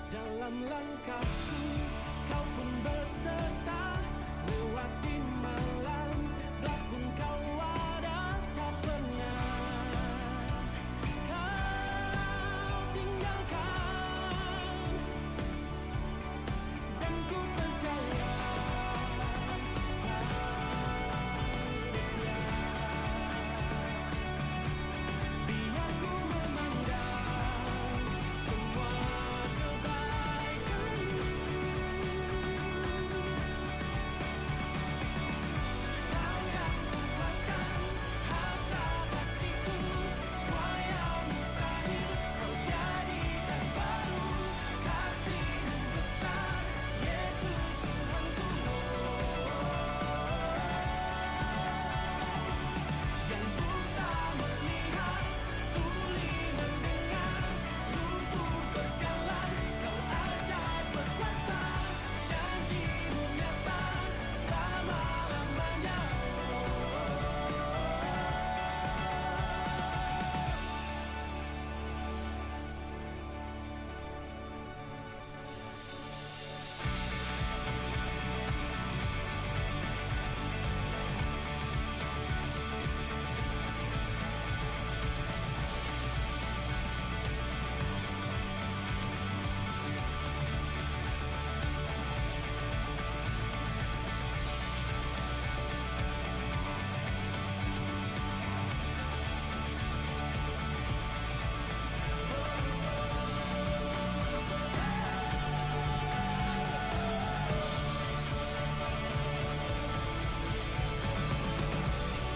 dalam langkahku, kau pun berserta. Lewati malam gelap pun kau ada, tak pernah kau tinggalkan. Dan ku percaya kau setia. Biar ku memandang semua kebaikan-Mu. Kau yang puaskan hasrat hatiku, semua yang mustahil Kau jadikan baru. Kasih-Mu besar, Yesus Tuhanku. Yang buta melihat, tuli mendengar, lumpuh berjalan, Kau ajar berkuasa. Janji-Mu nyata selama-lamanya.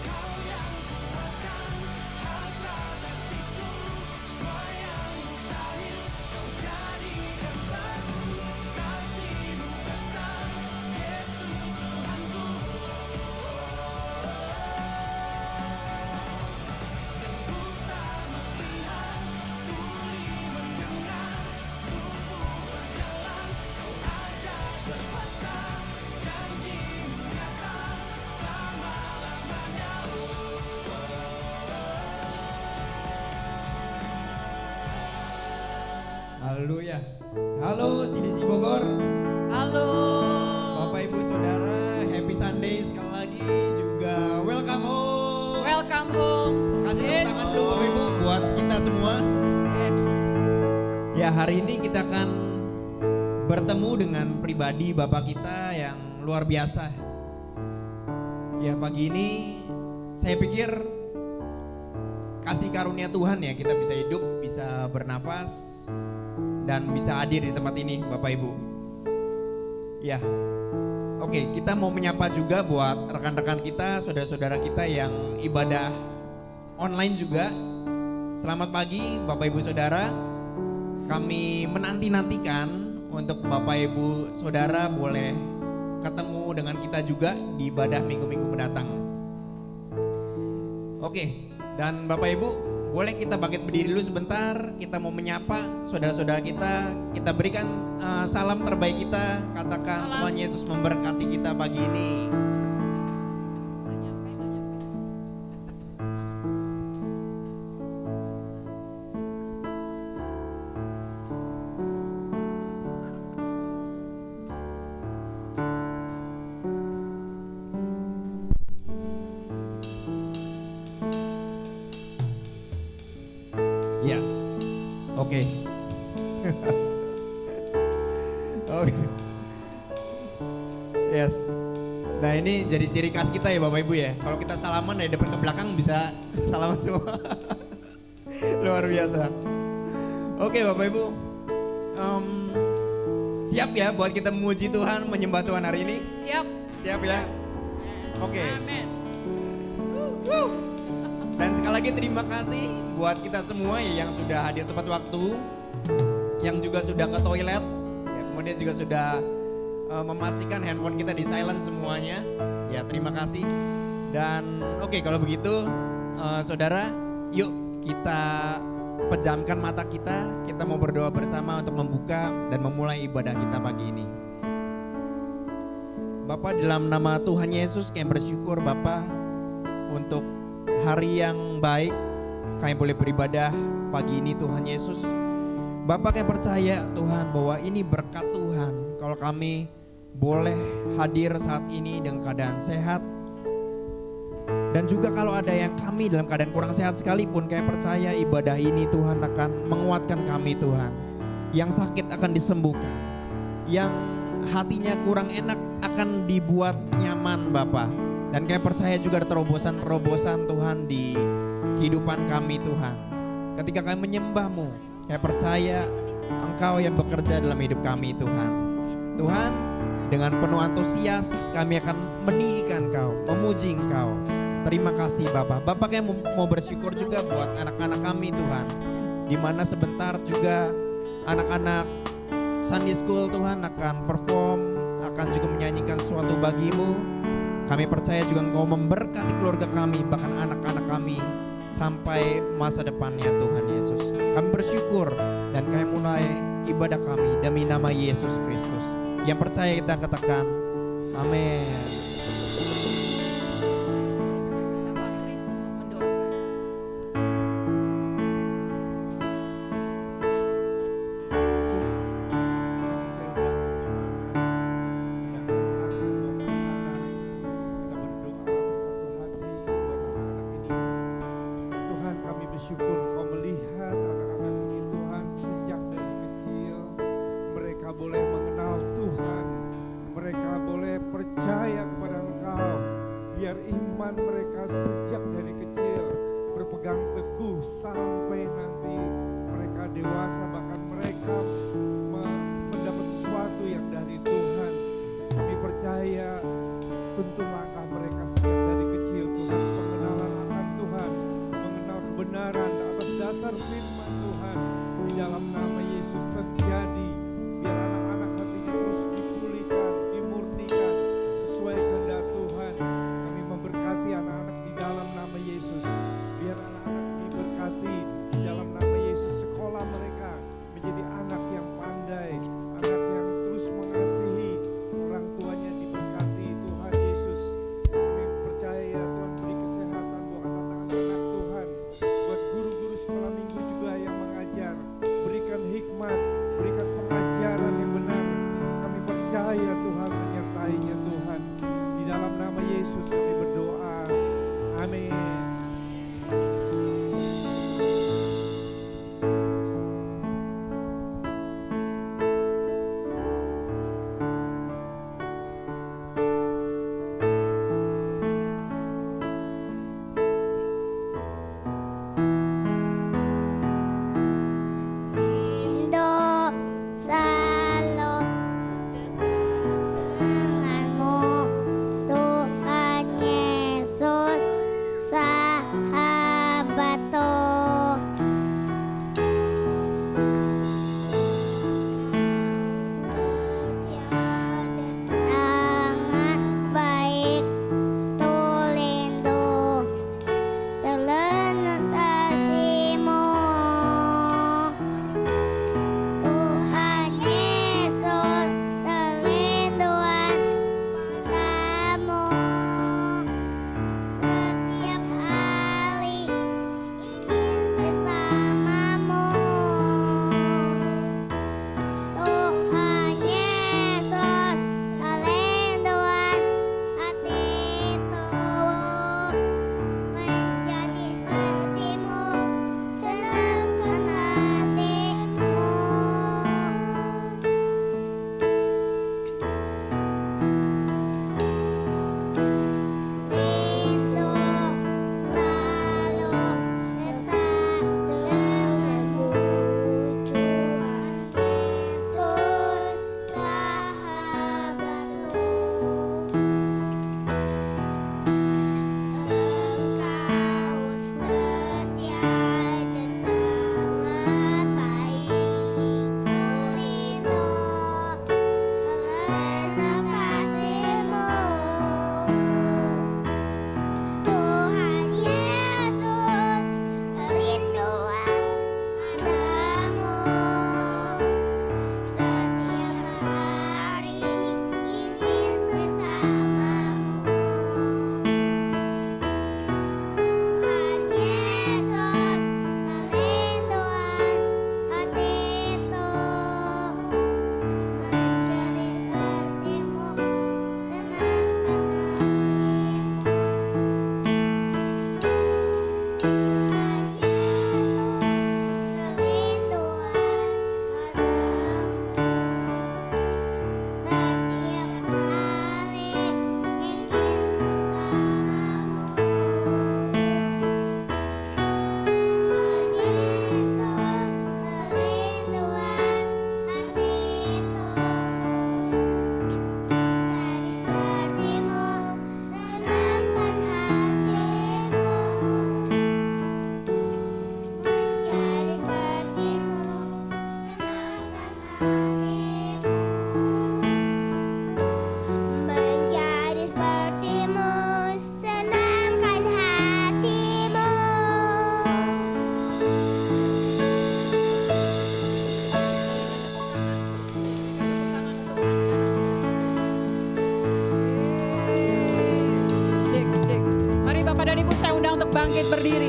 Kau yang puaskan hasrat hatiku, semua yang mustahil Kau jadikan baru. Kasih-Mu besar, Yesus Tuhanku. Yang buta melihat, tuli mendengar, lumpuh berjalan, Kau ajar berkuasa. Janji-Mu nyata selama-lamanya. Haleluya. Halo CDC Bogor, Halo. Bapak Ibu Saudara, Happy Sunday sekali lagi, juga welcome home. Welcome home. Kasih tepuk Yes. tangan dulu Bapak Ibu buat kita semua. Yes. Ya, hari ini kita akan bertemu dengan pribadi Bapak kita yang luar biasa. Ya, pagi ini saya pikir kasih karunia Tuhan ya, kita bisa hidup, bisa bernafas, dan bisa hadir di tempat ini Bapak Ibu. Ya, oke, kita mau menyapa juga buat rekan-rekan kita, saudara-saudara kita yang ibadah online juga. Selamat pagi Bapak Ibu Saudara. Kami menanti-nantikan untuk Bapak Ibu Saudara boleh ketemu dengan kita juga di ibadah minggu-minggu mendatang. Oke, dan Bapak Ibu boleh kita bangkit berdiri dulu sebentar. Kita mau menyapa saudara-saudara kita. Kita berikan salam terbaik kita. Katakan Salam. Tuhan Yesus memberkati kita pagi ini. Nggak nyampe. Ya, oke. Oke. Yes. Nah, ini jadi ciri khas kita ya Bapak Ibu ya. Kalau kita salaman dari depan ke belakang bisa salaman semua. Luar biasa. Oke Bapak Ibu. Siap ya buat kita memuji Tuhan, menyembah Tuhan hari ini? Siap. Siap ya? Oke. Amin. Dan sekali lagi terima kasih buat kita semua ya yang sudah hadir tepat waktu, yang juga sudah ke toilet, ya, kemudian juga sudah memastikan handphone kita di silent semuanya. Ya, terima kasih. Dan oke, kalau begitu saudara, yuk kita pejamkan mata kita. Kita mau berdoa bersama untuk membuka dan memulai ibadah kita pagi ini. Bapa, dalam nama Tuhan Yesus kami bersyukur Bapa untuk hari yang baik kami boleh beribadah pagi ini Tuhan Yesus. Bapak yang percaya Tuhan bahwa ini berkat Tuhan. Kalau kami boleh hadir saat ini dengan keadaan sehat. Dan juga kalau ada yang kami dalam keadaan kurang sehat sekalipun, kayak percaya ibadah ini Tuhan akan menguatkan kami Tuhan. Yang sakit akan disembuhkan. Yang hatinya kurang enak akan dibuat nyaman Bapak. Dan kayak percaya juga ada terobosan-terobosan Tuhan di kehidupan kami Tuhan. Ketika kami menyembah-Mu, kayak percaya Engkau yang bekerja dalam hidup kami Tuhan. Tuhan, dengan penuh antusias kami akan meninggikan Engkau, memuji Engkau. Terima kasih Bapak. Bapak yang mau bersyukur juga buat anak-anak kami Tuhan. Dimana sebentar juga anak-anak Sunday School Tuhan akan perform, akan juga menyanyikan sesuatu bagimu. Kami percaya juga Engkau memberkati keluarga kami, bahkan anak-anak kami sampai masa depannya Tuhan Yesus. Kami bersyukur dan kami mulai ibadah kami demi nama Yesus Kristus. Yang percaya kita katakan amin. Bapak Chris untuk mendoakan. Tuhan, kami bersyukur Kau melihat anak-anak ini Tuhan sejak dari kecil. Mereka boleh mengenal Tuhan, mereka boleh percaya kepada Engkau. Biar iman mereka sejak dari kecil berpegang teguh sampai nanti mereka dewasa, bahkan mereka mendapat sesuatu yang dari Tuhan. Kami percaya tuntun langkah mereka sejak dari kecil Tuhan, pengenalan akan Tuhan, mengenal kebenaran atas dasar firman Tuhan. Di dalam nama Yesus terjadi, biar anak-anak hatinya terus dipulihkan, dimurnikan sesuai kehendak Tuhan. Kami memberkati anak-anak di dalam nama Yesus. Biar anak-anak diberkati di dalam nama Yesus. Sekolah mereka menjadi anak yang pandai, anak yang terus mengasihi orang tuanya, diberkati Tuhan Yesus. kita untuk bangkit berdiri.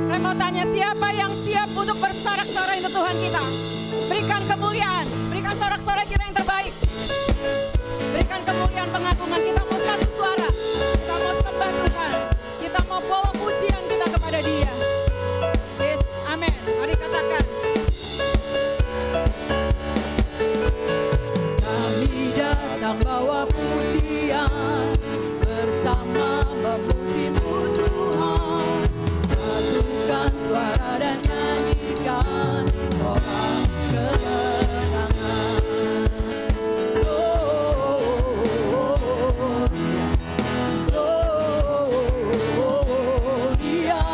Saya mau tanya, siapa yang siap untuk bersorak-sorai untuk Tuhan kita? Berikan kemuliaan, berikan sorak-sorai kita yang terbaik. Berikan kemuliaan pengagungan, kita mau satu suara. Kita mau sembah Tuhan, kita mau bawa pujian kita kepada Dia. Yes, amin. Mari katakan. Kami datang bawa pujian, bersama memuji-Mu Tuhan. Satukan suara dan nyanyikan sorak kemenangan. Dia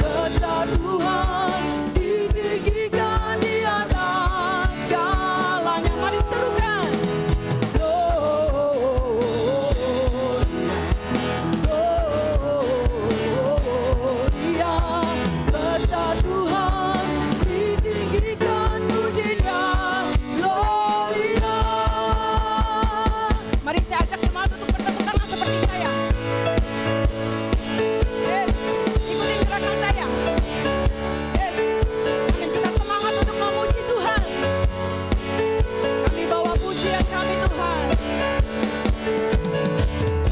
besar Tuhan, ditinggikan di atas segalanya. Mari serukan. Dia besar Tuhan, ditinggikan puji-Nya. Gloria. Mari saya ajak jemaat untuk bertepuk tangan seperti saya. Ikuti gerakan saya. Amin, kita semangat untuk memuji Tuhan. Kami bawa pujian kami Tuhan.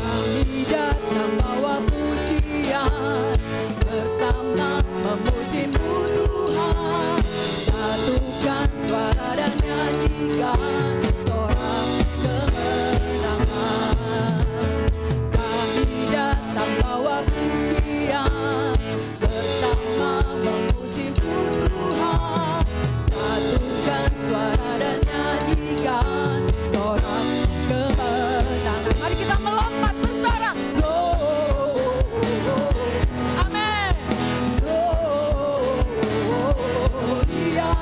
Kami datang bawa pujian, bersama memuji-Mu Tuhan. Satukan suara dan nyanyikan sorak kemenangan. Kami datang bawa pujian, bersama memuji-Mu Tuhan. Satukan suara dan nyanyikan sorak kemenangan. Mari kita melompat bersorak. Amin. Dia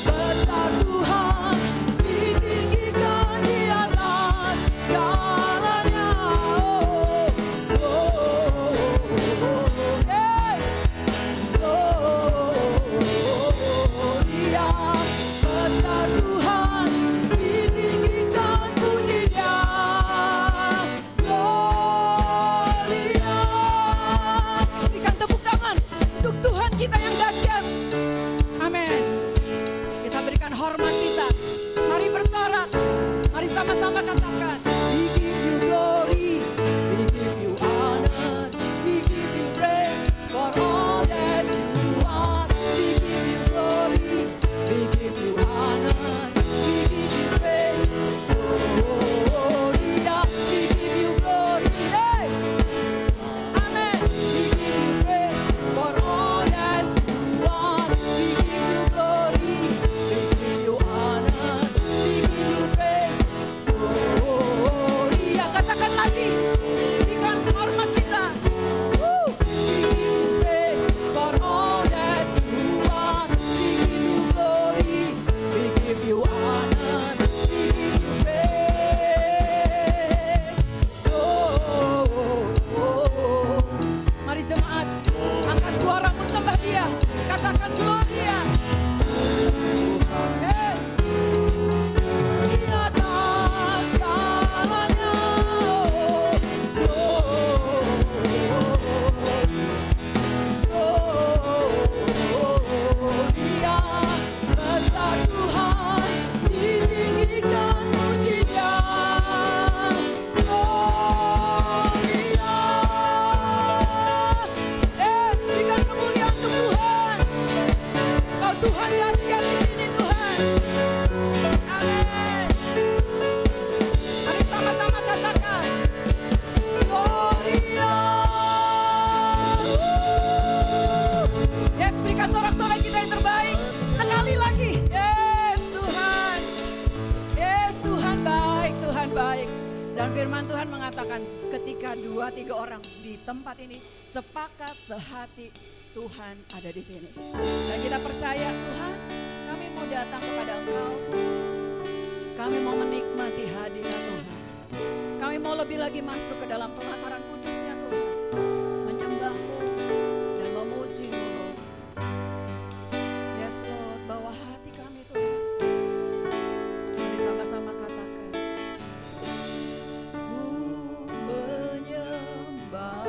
besar Tuhan, ditinggikan di atas segalanya. Dia besar Tuhan, ditinggikan puji-Nya. Gloria. Berikan tepuk tangan untuk Tuhan kita yang dahsyat. Amin. Kita berikan hormat kita. Mari bersorak. Mari sama-sama katakan. We give you glory, we give you honor, we give you praise for all that you are. We give you glory, we give you honor, we give you praise. Gloria, we give you glory. Hey! Amen. We give you praise for all that you are. We give you glory, we give you honor, we give you praise. Gloria, katakan lagi. Berikan hormat kita. We give you praise for all that you are. We give you glory, we give you honor, we give you praise. Mari jemaat, angkat suaramu sembah Dia. Katakan Gloria. Yes. Di atas segalanya. Dia besar Tuhan, ditinggikan puji-Nya. Gloria. Berikan kemuliaan untuk Tuhan. Kau Tuhan dahsyat di sini Tuhan. Amin. Mari sama-sama katakan. Gloria. Yes, berikan sorak-sorai kita yang terbaik. Sekali lagi. Yes, Tuhan. Yes, Tuhan baik, Tuhan baik. Dan firman Tuhan mengatakan ketika 2-3 orang di tempat ini sepakat sehati, Tuhan ada di sini. Dan kita percaya Tuhan, kami mau datang kepada Engkau. Kami mau menikmati hadirat Tuhan. Kami mau lebih lagi masuk ke dalam pelataran kudusnya Tuhan. Menyembah-Mu dan memuji-Mu Lord. Yes Lord, bawa hati kami Tuhan. Mari sama-sama katakan. Ku menyembah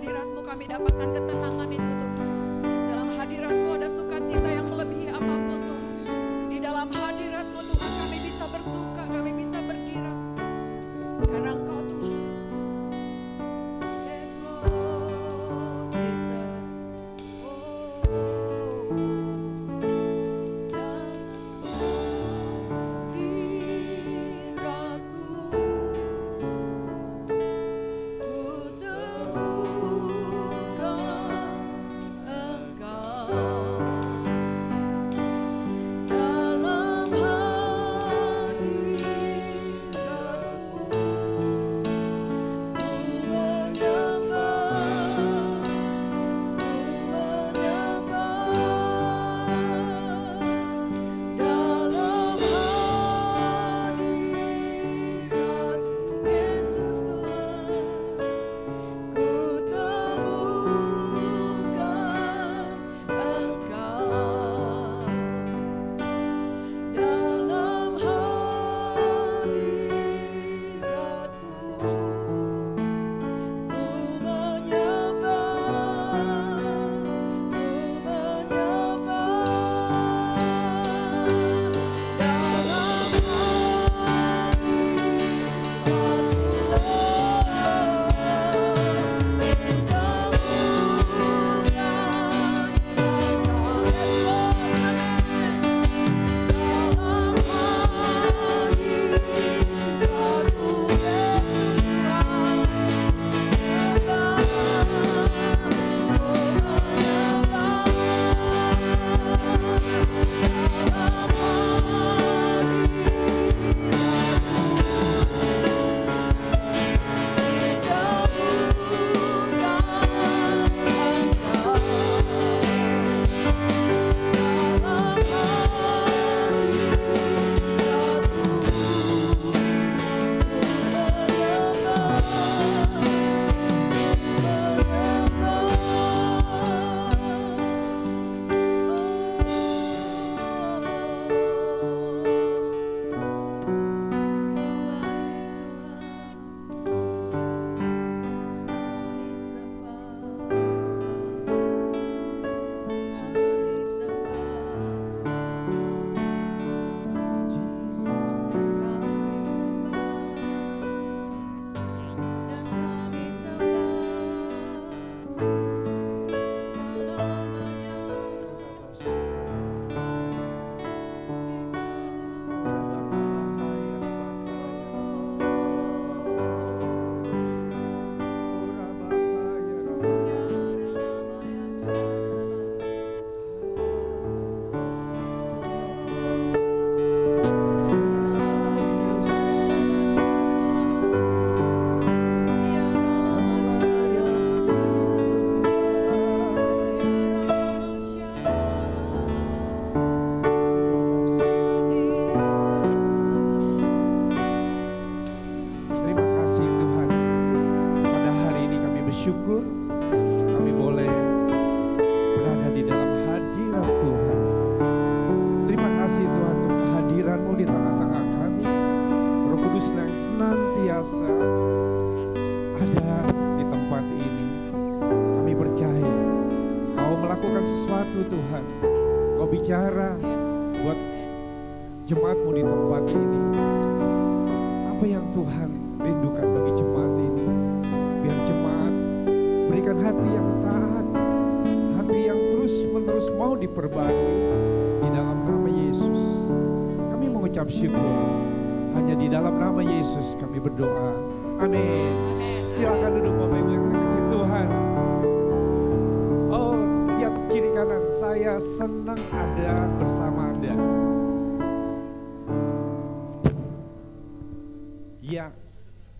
hadirat-Mu kami dapatkan ketenangan itu Tuhan. Dalam hadirat-Mu ada sukacita yang melebihi apapun Tuhan. Di dalam hadirat-Mu Tuhan kami bisa bersuka, kami bisa bergirang. Karena Engkau Tuhan. Yes Lord Jesus. bersyukur kami boleh berada di dalam hadirat Tuhan. Terima kasih Tuhan untuk kehadiran-Mu di tengah-tengah kami. Roh Kudus yang senantiasa ada di tempat ini. Kami percaya Kau melakukan sesuatu Tuhan. Kau bicara buat jemaat-Mu di tempat ini. Apa yang Tuhan rindukan bagi jemaat ini? Biar jemaat berikan hati yang taat, hati yang terus-menerus mau diperbarui di dalam nama Yesus. Kami mengucap syukur. Hanya di dalam nama Yesus kami berdoa. Amin. Silakan duduk Bapak Ibu yang dikasihi Tuhan. Oh, lihat kiri kanan. Saya senang ada bersama Anda. Ya,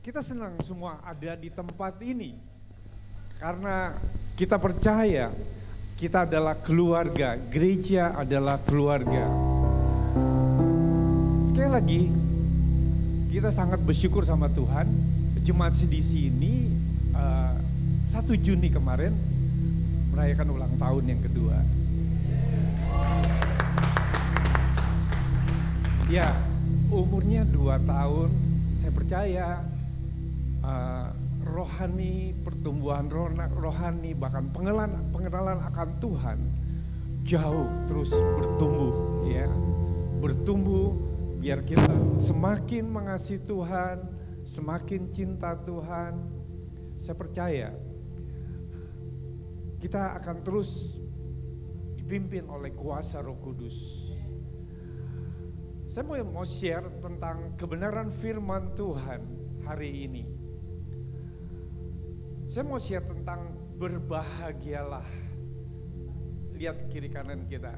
kita senang semua ada di tempat ini. Karena kita percaya kita adalah keluarga, gereja adalah keluarga. Sekali lagi, kita sangat bersyukur sama Tuhan. Jemaat di sini 1 Juni kemarin merayakan ulang tahun yang kedua. Ya, umurnya 2 tahun. Saya percaya rohani, pertumbuhan rohani, bahkan pengenalan akan Tuhan jauh terus bertumbuh, ya. Bertumbuh biar kita semakin mengasihi Tuhan, semakin cinta Tuhan. Saya percaya kita akan terus dipimpin oleh kuasa Roh Kudus. Saya mau share tentang kebenaran firman Tuhan hari ini. Saya mau share tentang berbahagialah. Lihat kiri kanan kita.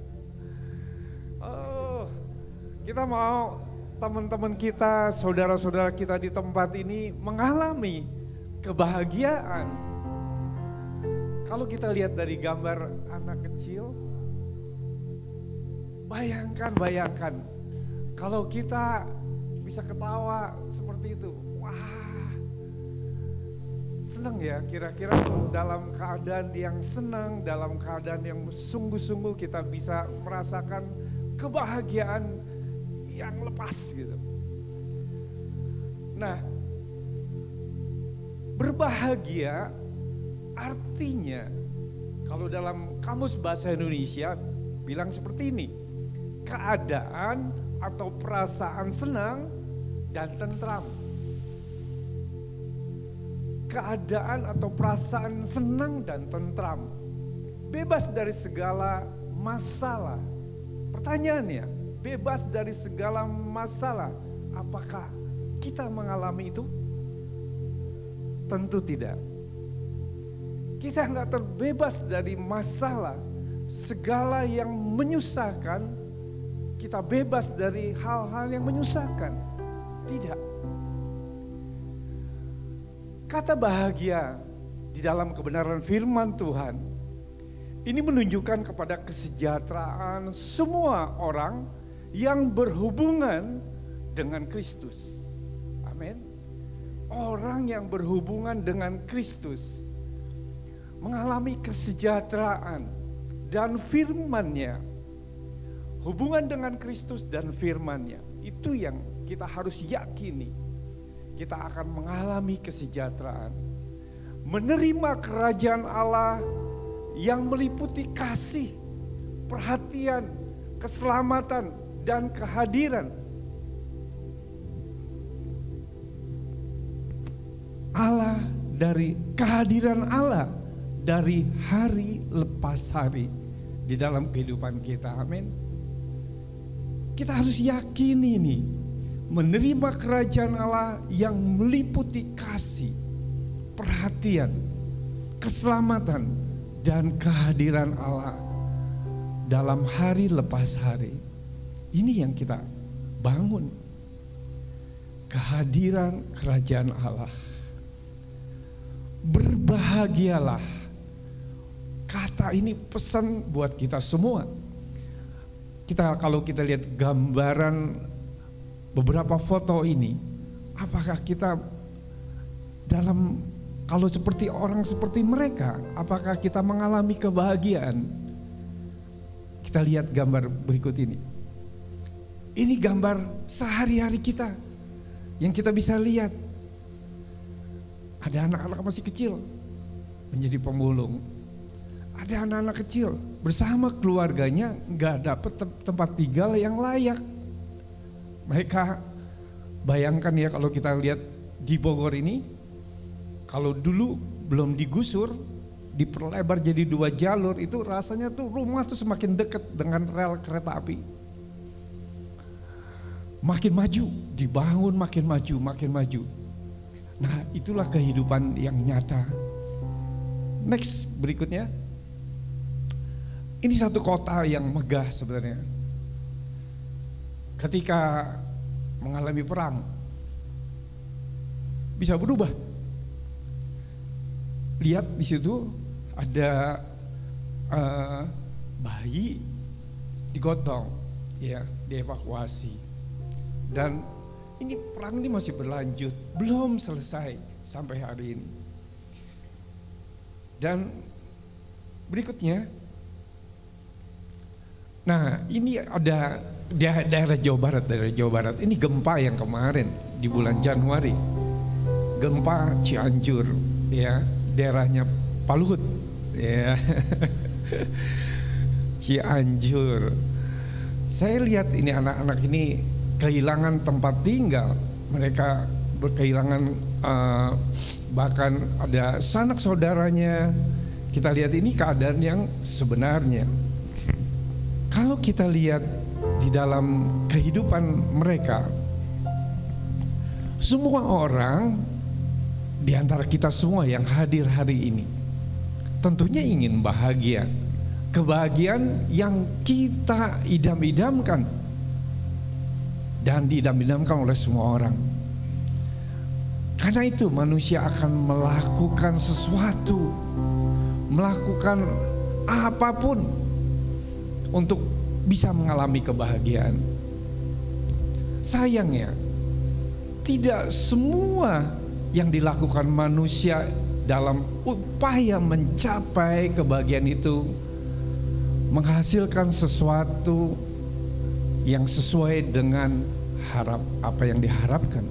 Oh, kita mau teman-teman kita, saudara-saudara kita di tempat ini mengalami kebahagiaan. Kalau kita lihat dari gambar anak kecil, bayangkan kalau kita bisa ketawa seperti itu. Wah, senang ya, kira-kira dalam keadaan yang senang, dalam keadaan yang sungguh-sungguh kita bisa merasakan kebahagiaan yang lepas gitu. Nah, berbahagia artinya kalau dalam Kamus Bahasa Indonesia bilang seperti ini, keadaan atau perasaan senang dan tentram. Keadaan atau perasaan senang dan tentram, bebas dari segala masalah. Pertanyaannya, bebas dari segala masalah, apakah kita mengalami itu? Tentu tidak. Kita nggak terbebas dari masalah, segala yang menyusahkan, kita bebas dari hal-hal yang menyusahkan. Tidak. Kata bahagia di dalam kebenaran firman Tuhan, ini menunjukkan kepada kesejahteraan semua orang yang berhubungan dengan Kristus. Amin. Orang yang berhubungan dengan Kristus mengalami kesejahteraan dan firman-Nya. Hubungan dengan Kristus dan firman-Nya, itu yang kita harus yakini. Kita akan mengalami kesejahteraan. Menerima kerajaan Allah yang meliputi kasih, perhatian, keselamatan, dan kehadiran Allah, dari kehadiran Allah dari hari lepas hari di dalam kehidupan kita. Amin. Kita harus yakini ini, menerima kerajaan Allah yang meliputi kasih, perhatian, keselamatan, dan kehadiran Allah dalam hari lepas hari. Ini yang kita bangun, kehadiran kerajaan Allah. Berbahagialah, kata ini pesan buat kita semua. Kalau kita lihat gambaran beberapa foto ini, apakah kita kalau seperti orang seperti mereka, apakah kita mengalami kebahagiaan? Kita lihat gambar berikut ini. Ini gambar sehari-hari kita yang kita bisa lihat. Ada anak-anak masih kecil menjadi pemulung. Ada anak-anak kecil bersama keluarganya gak dapat tempat tinggal yang layak. Mereka bayangkan ya, kalau kita lihat di Bogor ini, kalau dulu belum digusur, diperlebar jadi 2 jalur, itu rasanya tuh rumah tuh semakin dekat dengan rel kereta api. Makin maju, dibangun makin maju. Nah, itulah kehidupan yang nyata. Next, berikutnya. Ini satu kota yang megah sebenarnya. Ketika mengalami perang, bisa berubah. Lihat di situ ada bayi digotong, ya, dievakuasi. Dan ini perang ini masih berlanjut, belum selesai sampai hari ini. Dan berikutnya, nah ini ada daerah Jawa Barat. Ini gempa yang kemarin di bulan Januari. gempa Cianjur, ya, daerahnya Pak Luhut, ya. Cianjur. Saya lihat ini anak-anak ini kehilangan tempat tinggal, mereka kehilangan bahkan ada sanak saudaranya. Kita lihat ini keadaan yang sebenarnya. Kalau kita lihat di dalam kehidupan mereka, semua orang di antara kita semua yang hadir hari ini tentunya ingin bahagia. Kebahagiaan yang kita idam-idamkan dan diidam-idamkan oleh semua orang. Karena itu manusia akan melakukan sesuatu, melakukan apapun untuk bisa mengalami kebahagiaan. Sayangnya, tidak semua yang dilakukan manusia dalam upaya mencapai kebahagiaan itu menghasilkan sesuatu yang sesuai dengan apa yang diharapkan.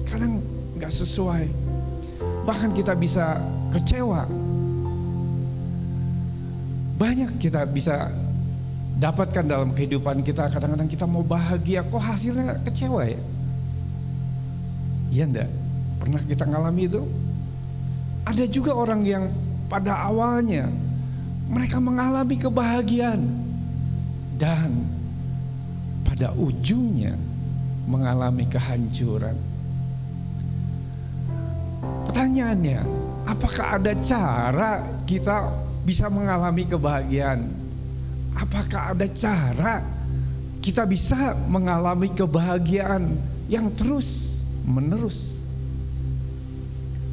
Kadang nggak sesuai, bahkan kita bisa kecewa. Banyak kita bisa dapatkan dalam kehidupan kita. Kadang-kadang kita mau bahagia, kok hasilnya kecewa ya? Iya enggak? Pernah kita ngalami itu? Ada juga orang yang pada awalnya mereka mengalami kebahagiaan dan pada ujungnya mengalami kehancuran. Pertanyaannya, apakah ada cara kita bisa mengalami kebahagiaan? Apakah ada cara kita bisa mengalami kebahagiaan yang terus menerus?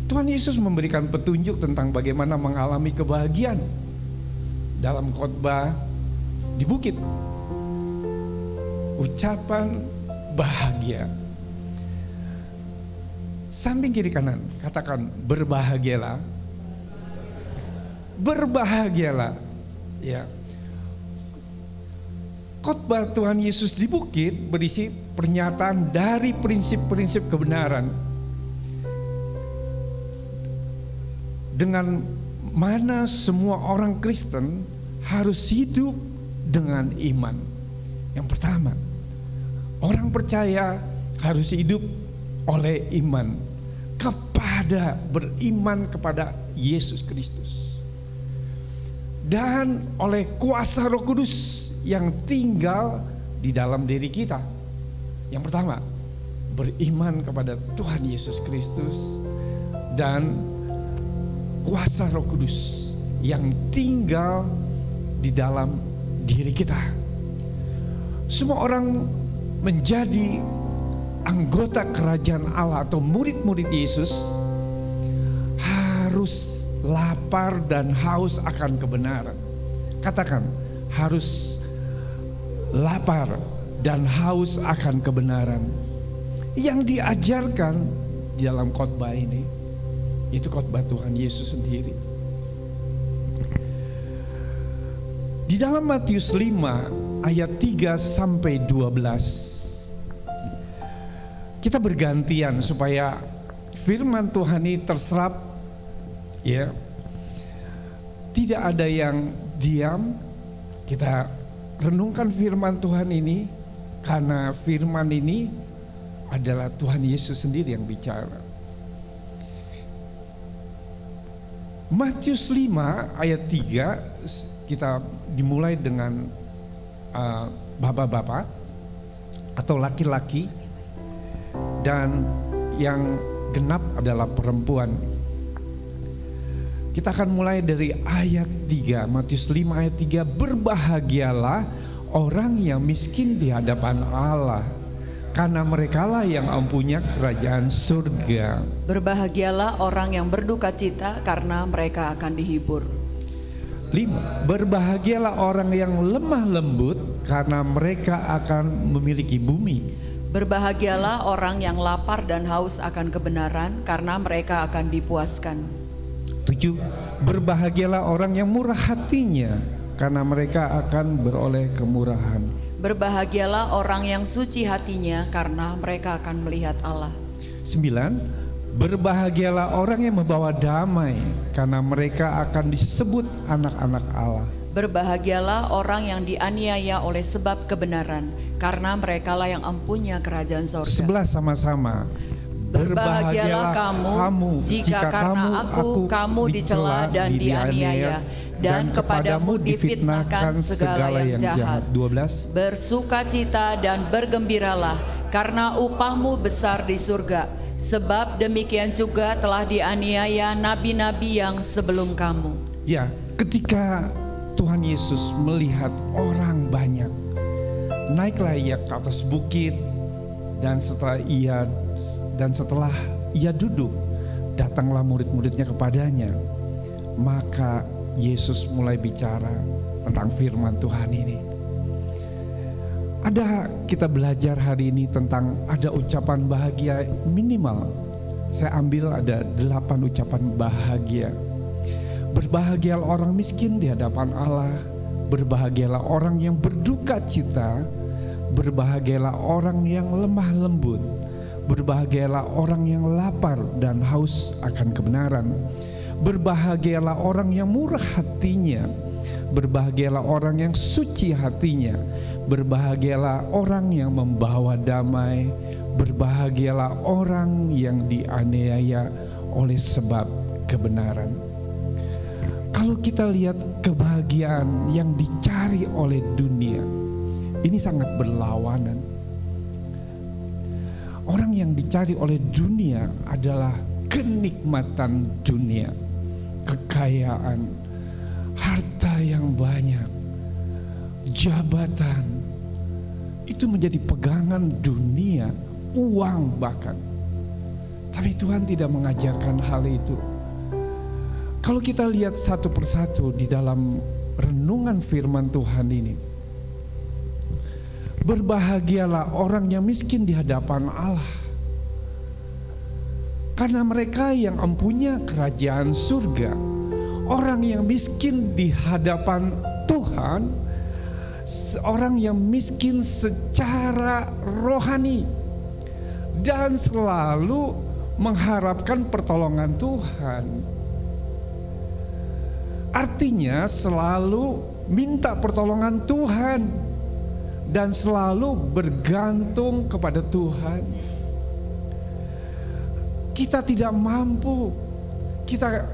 Tuhan Yesus memberikan petunjuk tentang bagaimana mengalami kebahagiaan dalam khotbah di bukit. Ucapan bahagia. Samping kiri kanan katakan berbahagialah. Berbahagialah. Ya. Khotbah Tuhan Yesus di bukit berisi pernyataan dari prinsip-prinsip kebenaran. Dengan mana semua orang Kristen harus hidup dengan iman. Yang pertama, orang percaya harus hidup oleh iman beriman kepada Yesus Kristus dan oleh kuasa Roh Kudus yang tinggal di dalam diri kita. Yang pertama, beriman kepada Tuhan Yesus Kristus dan kuasa Roh Kudus yang tinggal di dalam diri kita. Semua orang menjadi anggota kerajaan Allah atau murid-murid Yesus harus lapar dan haus akan kebenaran. Katakan, harus lapar dan haus akan kebenaran. Yang diajarkan di dalam khotbah ini, itu khotbah Tuhan Yesus sendiri. Di dalam Matius 5 ayat 3 sampai 12. Kita bergantian supaya firman Tuhan ini terserap, ya. Tidak ada yang diam. Kita renungkan firman Tuhan ini karena firman ini adalah Tuhan Yesus sendiri yang bicara. Matius 5 ayat 3 kita dimulai dengan bapak-bapak atau laki-laki dan yang genap adalah perempuan. Kita akan mulai dari ayat 3, Matius 5 ayat 3. Berbahagialah orang yang miskin di hadapan Allah, karena merekalah yang mempunyai kerajaan surga. Berbahagialah orang yang berduka cita, karena mereka akan dihibur. 5. Berbahagialah orang yang lemah lembut, karena mereka akan memiliki bumi. Berbahagialah orang yang lapar dan haus akan kebenaran, karena mereka akan dipuaskan. 7. Berbahagialah orang yang murah hatinya, karena mereka akan beroleh kemurahan. Berbahagialah orang yang suci hatinya, karena mereka akan melihat Allah. 9. Berbahagialah orang yang membawa damai, karena mereka akan disebut anak-anak Allah. Berbahagialah orang yang dianiaya oleh sebab kebenaran, karena merekalah yang empunya kerajaan sorga. 11 sama-sama. Berbahagialah kamu jika karena kamu dicela dan dianiaya, dan kepadamu difitnahkan segala yang jahat. 12. Bersukacita dan bergembiralah, karena upahmu besar di surga. Sebab demikian juga telah dianiaya nabi-nabi yang sebelum kamu. Ya, ketika Tuhan Yesus melihat orang banyak, naiklah ia ke atas bukit, dan setelah ia duduk, datanglah murid-muridnya kepadanya. Maka Yesus mulai bicara tentang firman Tuhan ini. Ada kita belajar hari ini tentang ada ucapan bahagia minimal. Saya ambil ada 8 ucapan bahagia. Berbahagialah orang miskin di hadapan Allah. Berbahagialah orang yang berduka cita. Berbahagialah orang yang lemah lembut. Berbahagialah orang yang lapar dan haus akan kebenaran. Berbahagialah orang yang murah hatinya. Berbahagialah orang yang suci hatinya. Berbahagialah orang yang membawa damai. Berbahagialah orang yang dianiaya oleh sebab kebenaran. Kalau kita lihat kebahagiaan yang dicari oleh dunia, ini sangat berlawanan. Orang yang dicari oleh dunia adalah kenikmatan dunia, kekayaan, harta yang banyak, jabatan. Itu menjadi pegangan dunia, uang bahkan. Tapi Tuhan tidak mengajarkan hal itu. Kalau kita lihat satu persatu di dalam renungan firman Tuhan ini, berbahagialah orang yang miskin di hadapan Allah, karena mereka yang empunya kerajaan surga. Orang yang miskin di hadapan Tuhan, seorang yang miskin secara rohani dan selalu mengharapkan pertolongan Tuhan. Artinya selalu minta pertolongan Tuhan dan selalu bergantung kepada Tuhan. Kita tidak mampu, kita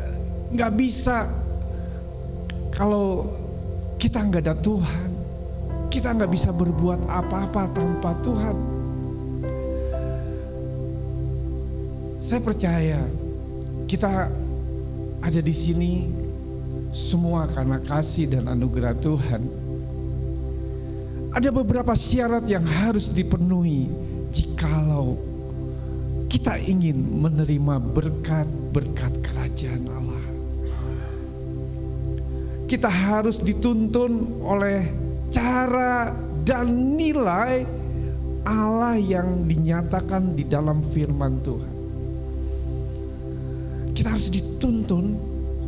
nggak bisa kalau kita nggak ada Tuhan. Kita nggak bisa berbuat apa-apa tanpa Tuhan. Saya percaya kita ada di sini semua karena kasih dan anugerah Tuhan. Ada beberapa syarat yang harus dipenuhi jikalau kita ingin menerima berkat-berkat kerajaan Allah. Kita harus dituntun oleh cara dan nilai Allah yang dinyatakan di dalam firman Tuhan. Kita harus dituntun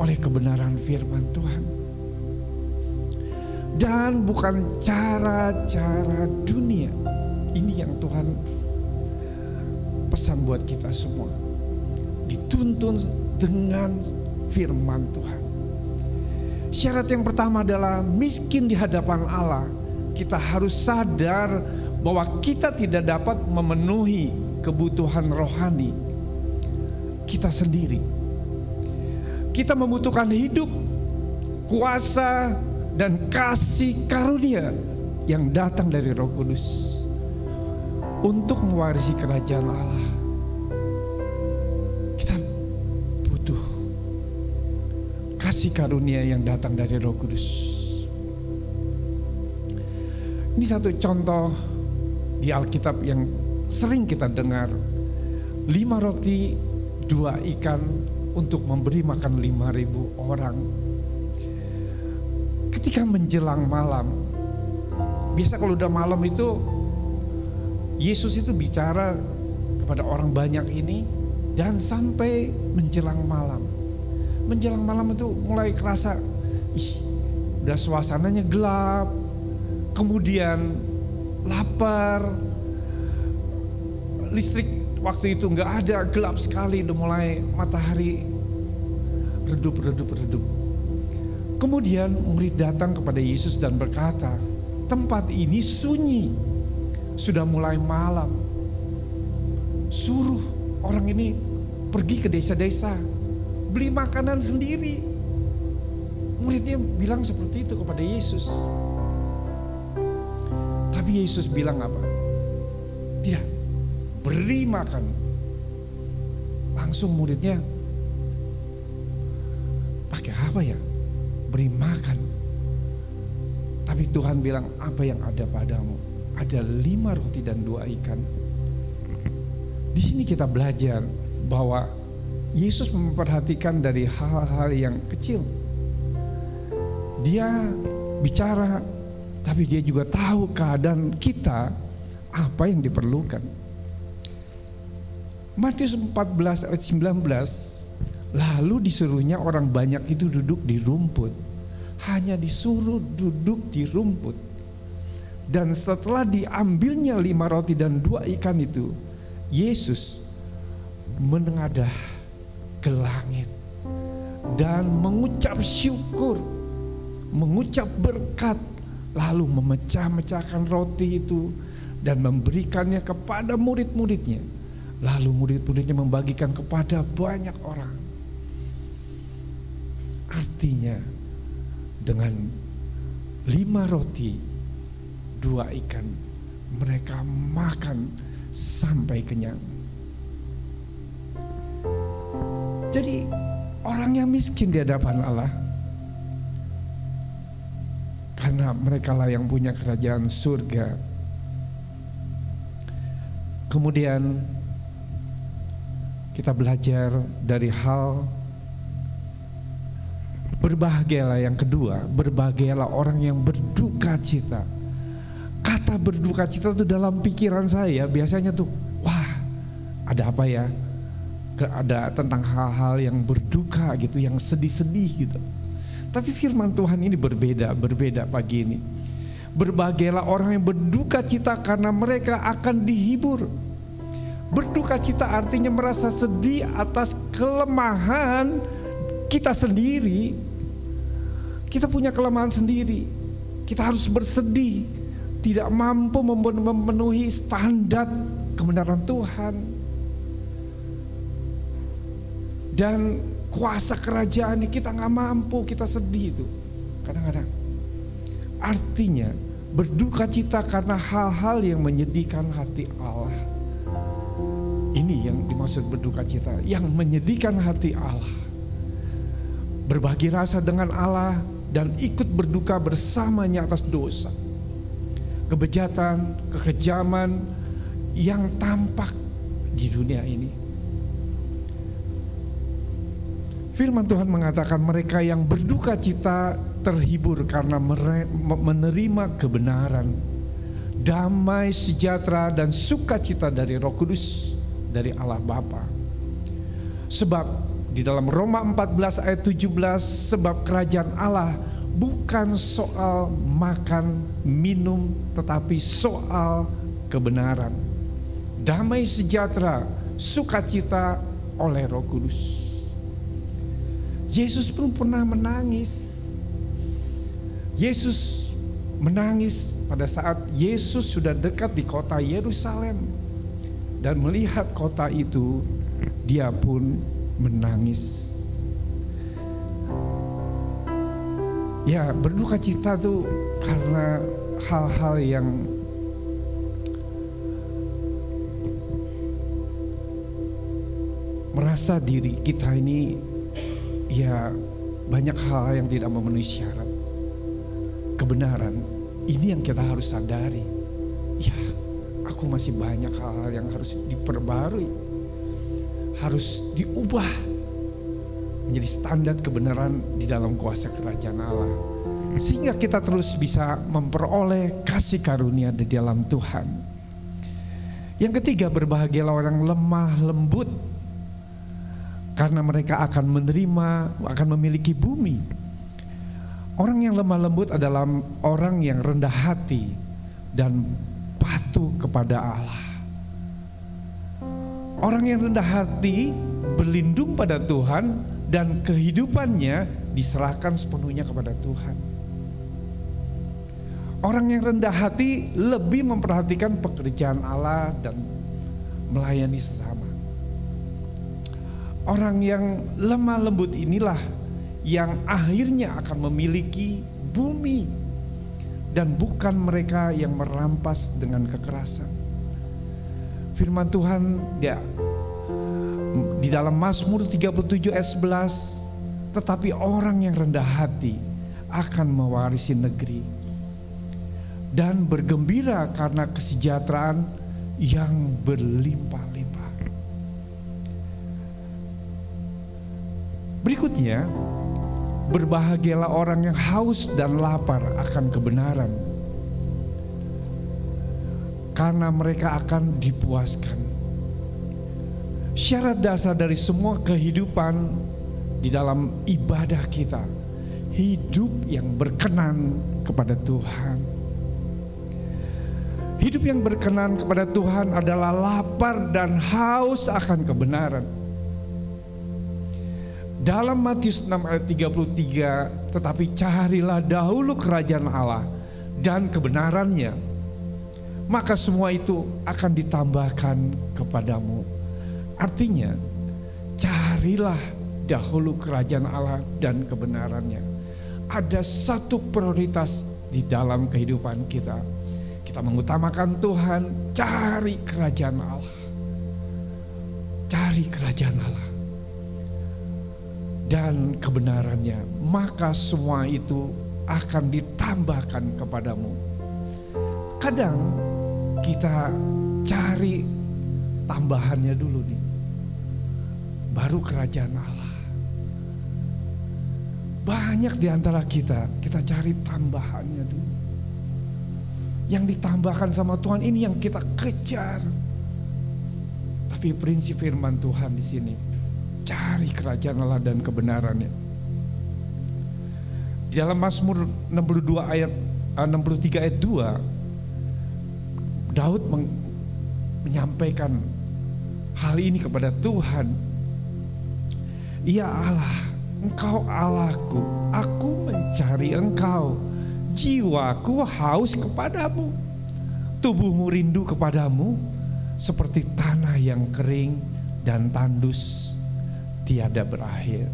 oleh kebenaran firman Tuhan. Dan bukan cara-cara dunia. Ini yang Tuhan pesan buat kita semua. Dituntun dengan firman Tuhan. Syarat yang pertama adalah miskin di hadapan Allah. Kita harus sadar bahwa kita tidak dapat memenuhi kebutuhan rohani kita sendiri. Kita membutuhkan hidup, kuasa, dan kasih karunia yang datang dari Roh Kudus untuk mewarisi kerajaan Allah. Kita butuh kasih karunia yang datang dari Roh Kudus. Ini satu contoh di Alkitab yang sering kita dengar. 5 roti, 2 ikan untuk memberi makan 5.000 orang. Ketika menjelang malam, biasa kalau udah malam itu Yesus itu bicara kepada orang banyak ini dan sampai menjelang malam. Menjelang malam itu mulai kerasa, udah suasananya gelap, kemudian lapar, listrik waktu itu nggak ada, gelap sekali, udah mulai matahari redup. Kemudian murid datang kepada Yesus dan berkata, tempat ini sunyi, sudah mulai malam. Suruh orang ini pergi ke desa-desa, beli makanan sendiri. Muridnya bilang seperti itu kepada Yesus. Tapi Yesus bilang apa? Tidak, beri makan. Langsung muridnya pakai apa ya? Beri makan. Tapi Tuhan bilang, apa yang ada padamu? Ada 5 roti dan 2 ikan. Di sini kita belajar bahwa Yesus memperhatikan dari hal-hal yang kecil. Dia bicara, tapi dia juga tahu keadaan kita, apa yang diperlukan. Matius 14 ayat 19, lalu disuruhnya orang banyak itu duduk di rumput. Hanya disuruh duduk di rumput. Dan setelah diambilnya 5 roti dan 2 ikan itu, Yesus menengadah ke langit dan mengucap syukur, mengucap berkat, lalu memecah-mecahkan roti itu dan memberikannya kepada murid-muridnya. Lalu murid-muridnya membagikan kepada banyak orang. Artinya dengan 5 roti 2 ikan mereka makan sampai kenyang. Jadi orang yang miskin di hadapan Allah, karena mereka lah yang punya kerajaan surga. Kemudian kita belajar dari hal berbahagialah yang kedua, berbahagialah orang yang berduka cita. Kata berduka cita itu dalam pikiran saya biasanya tuh, wah ada apa ya? Ada tentang hal-hal yang berduka gitu, yang sedih-sedih gitu. Tapi firman Tuhan ini berbeda pagi ini. Berbahagialah orang yang berduka cita karena mereka akan dihibur. Berduka cita artinya merasa sedih atas kelemahan kita sendiri. Kita punya kelemahan sendiri. Kita harus bersedih, tidak mampu memenuhi standar kebenaran Tuhan. Dan kuasa kerajaan kita gak mampu, kita sedih itu kadang-kadang. Artinya berduka cita karena hal-hal yang menyedihkan hati Allah. Ini yang dimaksud berduka cita, yang menyedihkan hati Allah. Berbagi rasa dengan Allah dan ikut berduka bersamanya atas dosa, kebejatan, kekejaman yang tampak di dunia ini. Firman Tuhan mengatakan mereka yang berduka cita terhibur karena menerima kebenaran, damai, sejahtera, dan sukacita dari Roh Kudus, dari Allah Bapa. Sebab di dalam Roma 14 ayat 17, sebab kerajaan Allah bukan soal makan, minum, tetapi soal kebenaran, damai, sejahtera, sukacita oleh Roh Kudus. Yesus pun pernah menangis. Yesus menangis pada saat Yesus sudah dekat di kota Yerusalem dan melihat kota itu, dia pun menangis. Ya, berduka cita tuh karena hal-hal yang merasa diri kita ini ya banyak hal yang tidak memenuhi syarat kebenaran. Ini yang kita harus sadari. Ya, aku masih banyak hal-hal yang harus diperbarui, harus diubah menjadi standar kebenaran di dalam kuasa kerajaan Allah, sehingga kita terus bisa memperoleh kasih karunia di dalam Tuhan. Yang ketiga, berbahagialah orang lemah lembut, karena mereka akan menerima, akan memiliki bumi. Orang yang lemah lembut adalah orang yang rendah hati dan patuh kepada Allah. Orang yang rendah hati berlindung pada Tuhan dan kehidupannya diserahkan sepenuhnya kepada Tuhan. Orang yang rendah hati lebih memperhatikan pekerjaan Allah dan melayani sesama. Orang yang lemah lembut inilah yang akhirnya akan memiliki bumi dan bukan mereka yang merampas dengan kekerasan. Firman Tuhan di dalam Mazmur 37 ayat 11, tetapi orang yang rendah hati akan mewarisi negeri dan bergembira karena kesejahteraan yang berlimpah-limpah. Berikutnya, berbahagialah orang yang haus dan lapar akan kebenaran, karena mereka akan dipuaskan. Syarat dasar dari semua kehidupan di dalam ibadah kita, hidup yang berkenan kepada Tuhan. Hidup yang berkenan kepada Tuhan adalah lapar dan haus akan kebenaran. Dalam Matius 6 ayat 33, tetapi carilah dahulu kerajaan Allah dan kebenarannya, maka semua itu akan ditambahkan kepadamu. Artinya, carilah dahulu kerajaan Allah dan kebenarannya. Ada satu prioritas di dalam kehidupan kita. Kita mengutamakan Tuhan, cari kerajaan Allah. Cari kerajaan Allah dan kebenarannya, maka semua itu akan ditambahkan kepadamu. Kadang kita cari tambahannya dulu nih, baru kerajaan Allah. Banyak di antara kita cari tambahannya dulu. Yang ditambahkan sama Tuhan ini yang kita kejar. Tapi prinsip firman Tuhan di sini, cari kerajaan Allah dan kebenarannya. Di dalam Mazmur 63 ayat 2, Daud menyampaikan hal ini kepada Tuhan. Ya Allah, Engkau Allahku, aku mencari Engkau. Jiwaku haus kepadamu, tubuhmu rindu kepadamu, seperti tanah yang kering dan tandus tiada berair.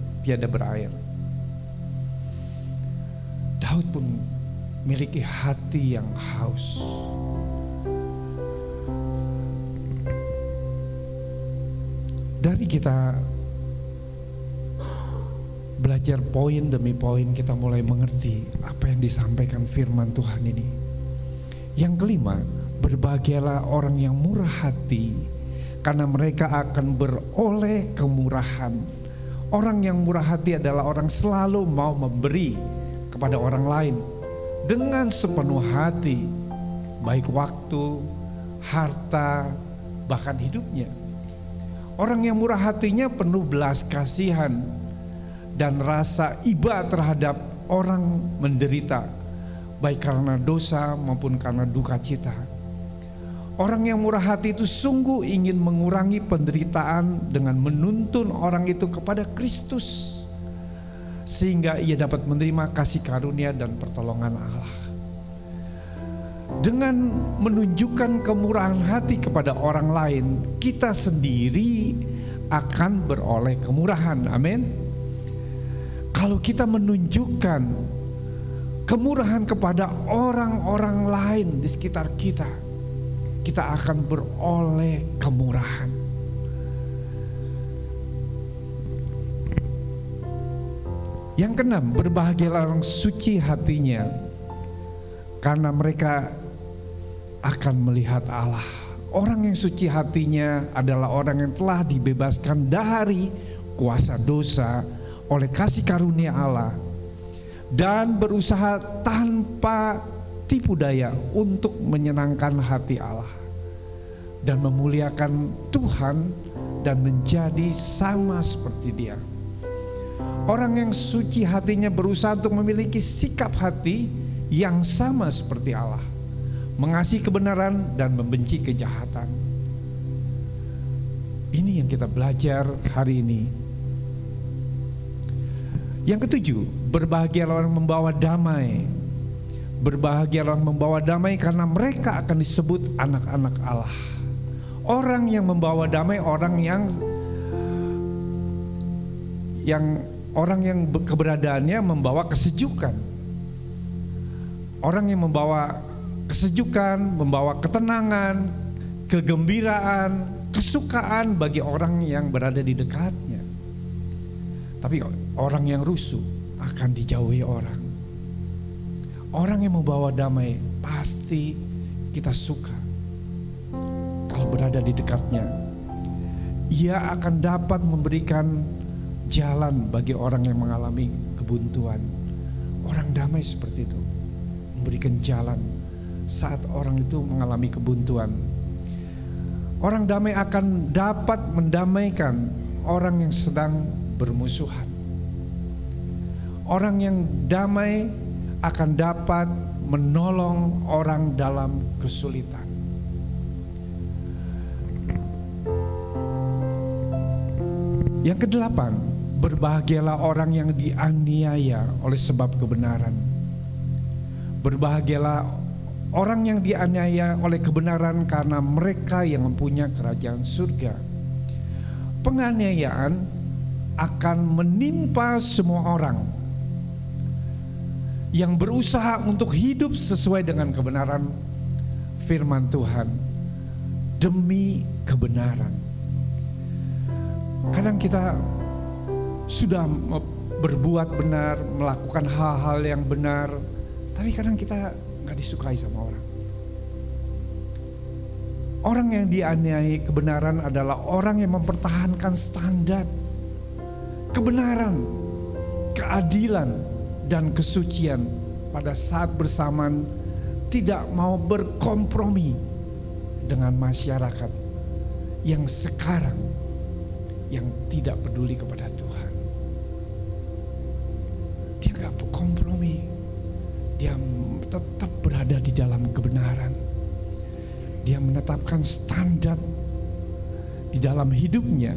Daud pun memiliki hati yang haus. Dari kita belajar poin demi poin, kita mulai mengerti apa yang disampaikan firman Tuhan ini. Yang kelima, berbahagialah orang yang murah hati, karena mereka akan beroleh kemurahan. Orang yang murah hati adalah orang selalu mau memberi kepada orang lain dengan sepenuh hati, baik waktu, harta, bahkan hidupnya. Orang yang murah hatinya penuh belas kasihan dan rasa iba terhadap orang menderita, baik karena dosa maupun karena duka cita. Orang yang murah hati itu sungguh ingin mengurangi penderitaan dengan menuntun orang itu kepada Kristus, sehingga ia dapat menerima kasih karunia dan pertolongan Allah. Dengan menunjukkan kemurahan hati kepada orang lain, kita sendiri akan beroleh kemurahan. Amin. Kalau kita menunjukkan kemurahan kepada orang-orang lain di sekitar kita, kita akan beroleh kemurahan. Yang keenam, berbahagialah orang suci hatinya, karena mereka akan melihat Allah. Orang yang suci hatinya adalah orang yang telah dibebaskan dari kuasa dosa oleh kasih karunia Allah, dan berusaha tanpa tipu daya untuk menyenangkan hati Allah dan memuliakan Tuhan dan menjadi sama seperti Dia. Orang yang suci hatinya berusaha untuk memiliki sikap hati yang sama seperti Allah, mengasihi kebenaran dan membenci kejahatan. Ini yang kita belajar hari ini. Yang ketujuh, berbahagialah orang membawa damai. Berbahagialah orang membawa damai karena mereka akan disebut anak-anak Allah. Orang yang membawa damai, orang yang keberadaannya membawa kesejukan. Orang yang membawa kesejukan, membawa ketenangan, kegembiraan, kesukaan bagi orang yang berada di dekatnya. Tapi orang yang rusuh akan dijauhi orang. Orang yang membawa damai pasti kita suka. Kalau berada di dekatnya, ia akan dapat memberikan jalan bagi orang yang mengalami kebuntuan. Orang damai seperti itu, memberikan jalan saat orang itu mengalami kebuntuan. Orang damai akan dapat mendamaikan orang yang sedang bermusuhan. Orang yang damai akan dapat menolong orang dalam kesulitan. Yang kedelapan, berbahagialah orang yang dianiaya oleh sebab kebenaran. Berbahagialah orang yang dianiaya oleh kebenaran karena mereka yang mempunyai kerajaan surga. Penganiayaan akan menimpa semua orang yang berusaha untuk hidup sesuai dengan kebenaran firman Tuhan demi kebenaran. Kadang kita sudah berbuat benar, melakukan hal-hal yang benar, tapi kadang kita gak disukai sama orang. Orang yang dianiaya kebenaran adalah orang yang mempertahankan standar kebenaran, keadilan, dan kesucian pada saat bersamaan, tidak mau berkompromi dengan masyarakat yang sekarang yang tidak peduli kepada Tuhan. Dia gak berkompromi, dia tetap berada di dalam kebenaran. Dia menetapkan standar di dalam hidupnya,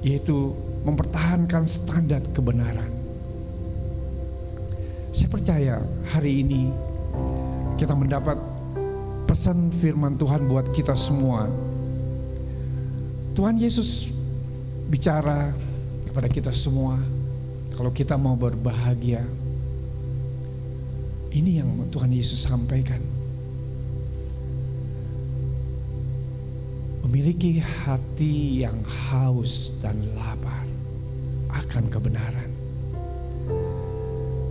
yaitu mempertahankan standar kebenaran. Saya percaya hari ini kita mendapat pesan firman Tuhan buat kita semua. Tuhan Yesus bicara kepada kita semua, kalau kita mau berbahagia, ini yang Tuhan Yesus sampaikan. Memiliki hati yang haus dan lapar akan kebenaran.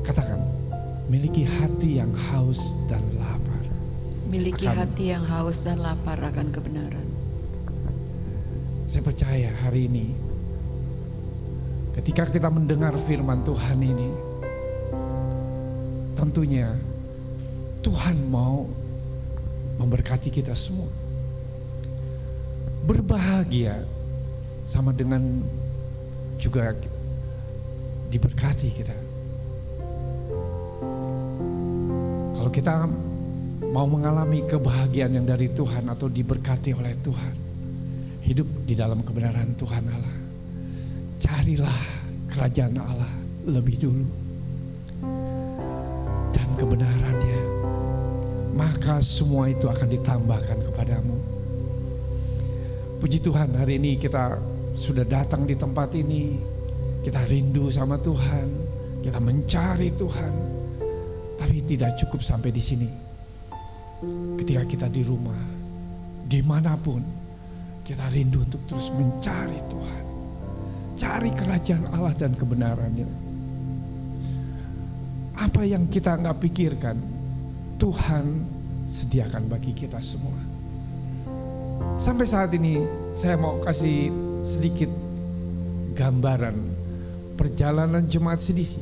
Katakan, miliki hati yang haus dan lapar. Miliki hati yang haus dan lapar akan kebenaran. Saya percaya hari ini, ketika kita mendengar firman Tuhan ini, tentunya Tuhan mau memberkati kita semua. Berbahagia sama dengan juga diberkati kita. Kalau kita mau mengalami kebahagiaan yang dari Tuhan atau diberkati oleh Tuhan, hidup di dalam kebenaran Tuhan Allah. Carilah kerajaan Allah lebih dulu dan kebenarannya, maka semua itu akan ditambahkan kepadamu. Puji Tuhan, hari ini kita sudah datang di tempat ini. Kita rindu sama Tuhan, kita mencari Tuhan, tapi tidak cukup sampai di sini. Ketika kita di rumah, dimanapun, kita rindu untuk terus mencari Tuhan. Cari kerajaan Allah dan kebenarannya. Apa yang kita gak pikirkan, Tuhan sediakan bagi kita semua. Sampai saat ini saya mau kasih sedikit gambaran perjalanan jemaat CDC.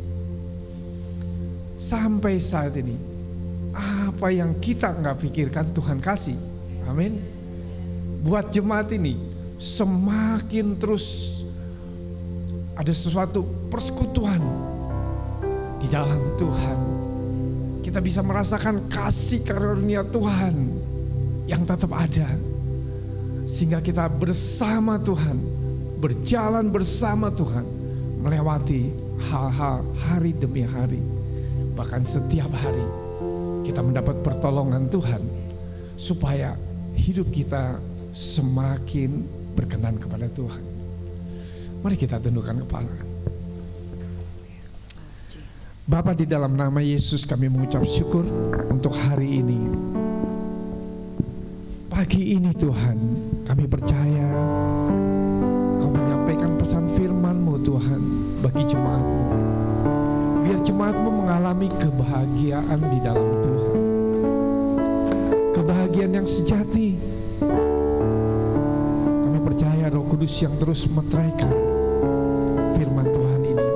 Sampai saat ini, apa yang kita gak pikirkan Tuhan kasih. Amin. Buat jemaat ini semakin terus ada sesuatu persekutuan di dalam Tuhan. Kita bisa merasakan kasih karunia Tuhan yang tetap ada. Sehingga kita bersama Tuhan, berjalan bersama Tuhan, melewati hal-hal hari demi hari. Bahkan setiap hari kita mendapat pertolongan Tuhan supaya hidup kita semakin berkenan kepada Tuhan. Mari kita tundukkan kepala. Bapa, di dalam nama Yesus kami mengucap syukur untuk hari ini. Pagi ini Tuhan, kami percaya Kau menyampaikan pesan firman-Mu Tuhan bagi jemaat-Mu. Biar jemaat-Mu mengalami kebahagiaan di dalam Tuhan. Kebahagiaan yang sejati. Kami percaya Roh Kudus yang terus meteraikan firman Tuhan ini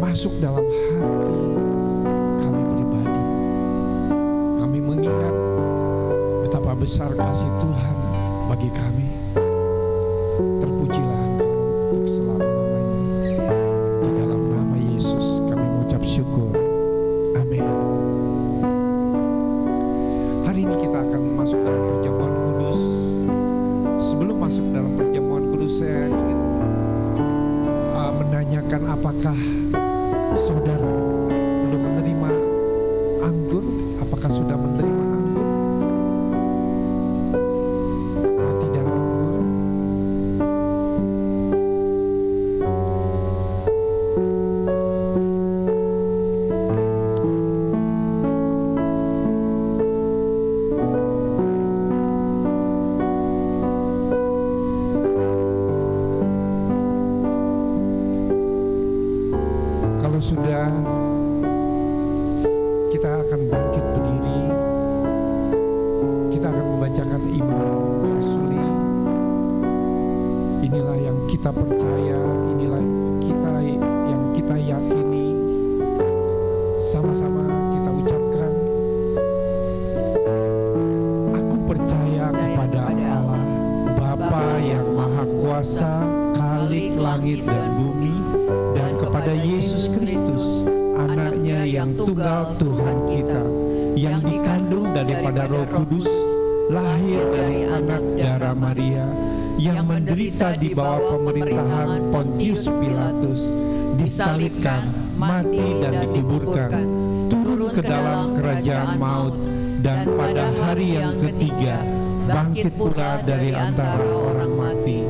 masuk dalam hati kami pribadi. Kami mengingat betapa besar kasih Tuhan bagi kami. Terpujilah Engkau untuk selama-lamanya. Di dalam nama Yesus kami mengucap syukur. Amin. Hari ini kita akan masuk dalam perjamuan kudus. Sebelum masuk dalam perjamuan kudus, saya ingin menanyakan apakah saudara belum menerima anggur? Apakah sudah menerima anggur? Roti dan anggur. Kalau sudah, kita akan bangkit berdiri. Kita akan membacakan iman rasuli. Inilah yang kita percaya, inilah yang kita yakini. Sama-sama kita ucapkan, aku percaya kepada Allah, Bapa yang Maha Kuasa, Khalik langit dan bumi, dan kepada Yesus Kristus, anaknya yang tunggal Tuhan kita, yang dikandung daripada Roh Kudus, lahir dari anak darah Maria, yang menderita di bawah pemerintahan Pontius Pilatus, disalibkan, mati dan dikuburkan, turun ke dalam kerajaan maut, dan pada hari yang ketiga bangkit pula dari antara orang mati,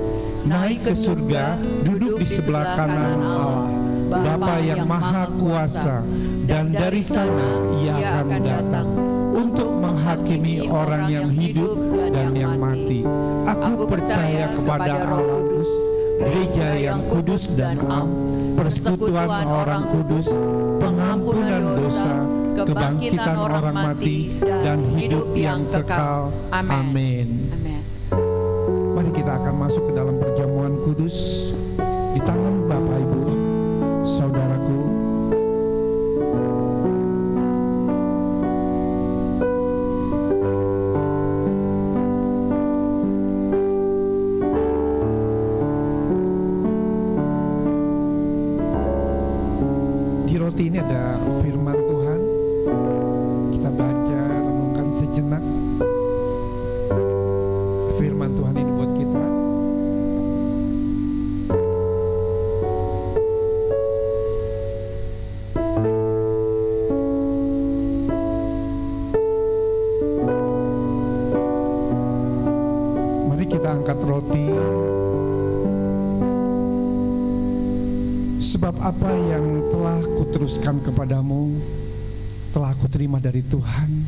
naik ke surga, duduk di sebelah kanan Allah, Bapa yang Maha Kuasa, dan dari sana Ia akan datang untuk menghakimi orang yang hidup dan yang mati. Aku percaya kepada Allah Kudus, gereja yang kudus dan am, persekutuan orang kudus, pengampunan dosa, kebangkitan orang mati, dan hidup yang kekal. Amin. Mari kita akan masuk ke dalam perjamuan kudus di tangan Bapak Ibu, saudaraku. Di roti ini ada firman Tuhan. Kita baca, renungkan sejenak. Firman Tuhan ini buat kita. Mari kita angkat roti. Sebab apa yang telah kuteruskan kepadamu telah kuterima dari Tuhan,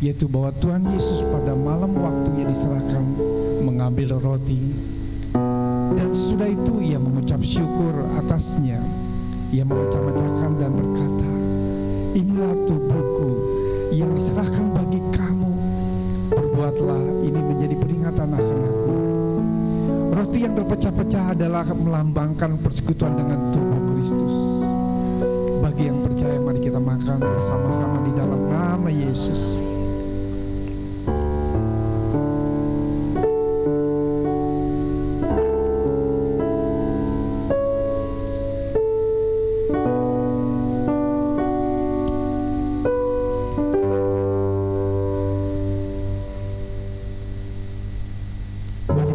yaitu bahwa Tuhan Yesus pada malam waktunya diserahkan mengambil roti, dan sesudah itu Ia mengucap syukur atasnya. Ia memecah-mecahkan dan berkata, inilah tubuhku yang diserahkan bagi kamu, perbuatlah ini menjadi peringatan akan aku. Roti yang terpecah-pecah adalah melambangkan persekutuan dengan tubuh Kristus. Bagi yang percaya, mari kita makan bersama-sama di dalam nama Yesus. Mari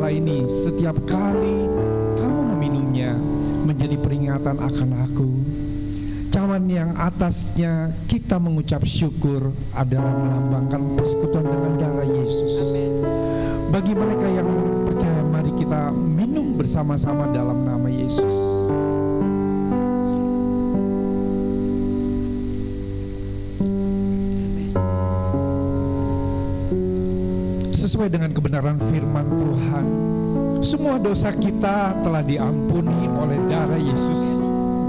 Minumlah ini setiap kali kamu meminumnya, menjadi peringatan akan aku. Cawan yang atasnya kita mengucap syukur adalah melambangkan persekutuan dengan darah Yesus. Bagi mereka yang percaya, mari kita minum bersama-sama dalam nama Yesus. Sesuai dengan kebenaran firman Tuhan, semua dosa kita telah diampuni oleh darah Yesus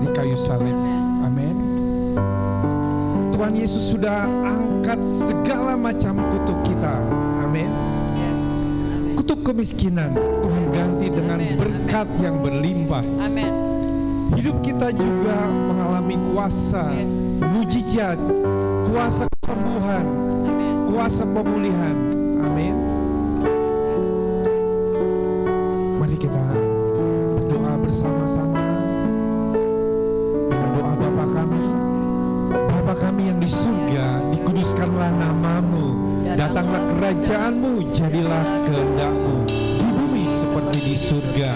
di kayu salib. Amin. Tuhan Yesus sudah angkat segala macam kutuk kita. Amin. Kutuk kemiskinan Tuhan ganti dengan berkat yang berlimpah. Amin. Hidup kita juga mengalami kuasa mujizat, kuasa kesembuhan, kuasa pemulihan. Amin. Mari kita berdoa bersama-sama dengan doa Bapa kami. Bapa kami yang di surga, dikuduskanlah namamu, datanglah kerajaanmu, jadilah kehendak-mu di bumi seperti di surga.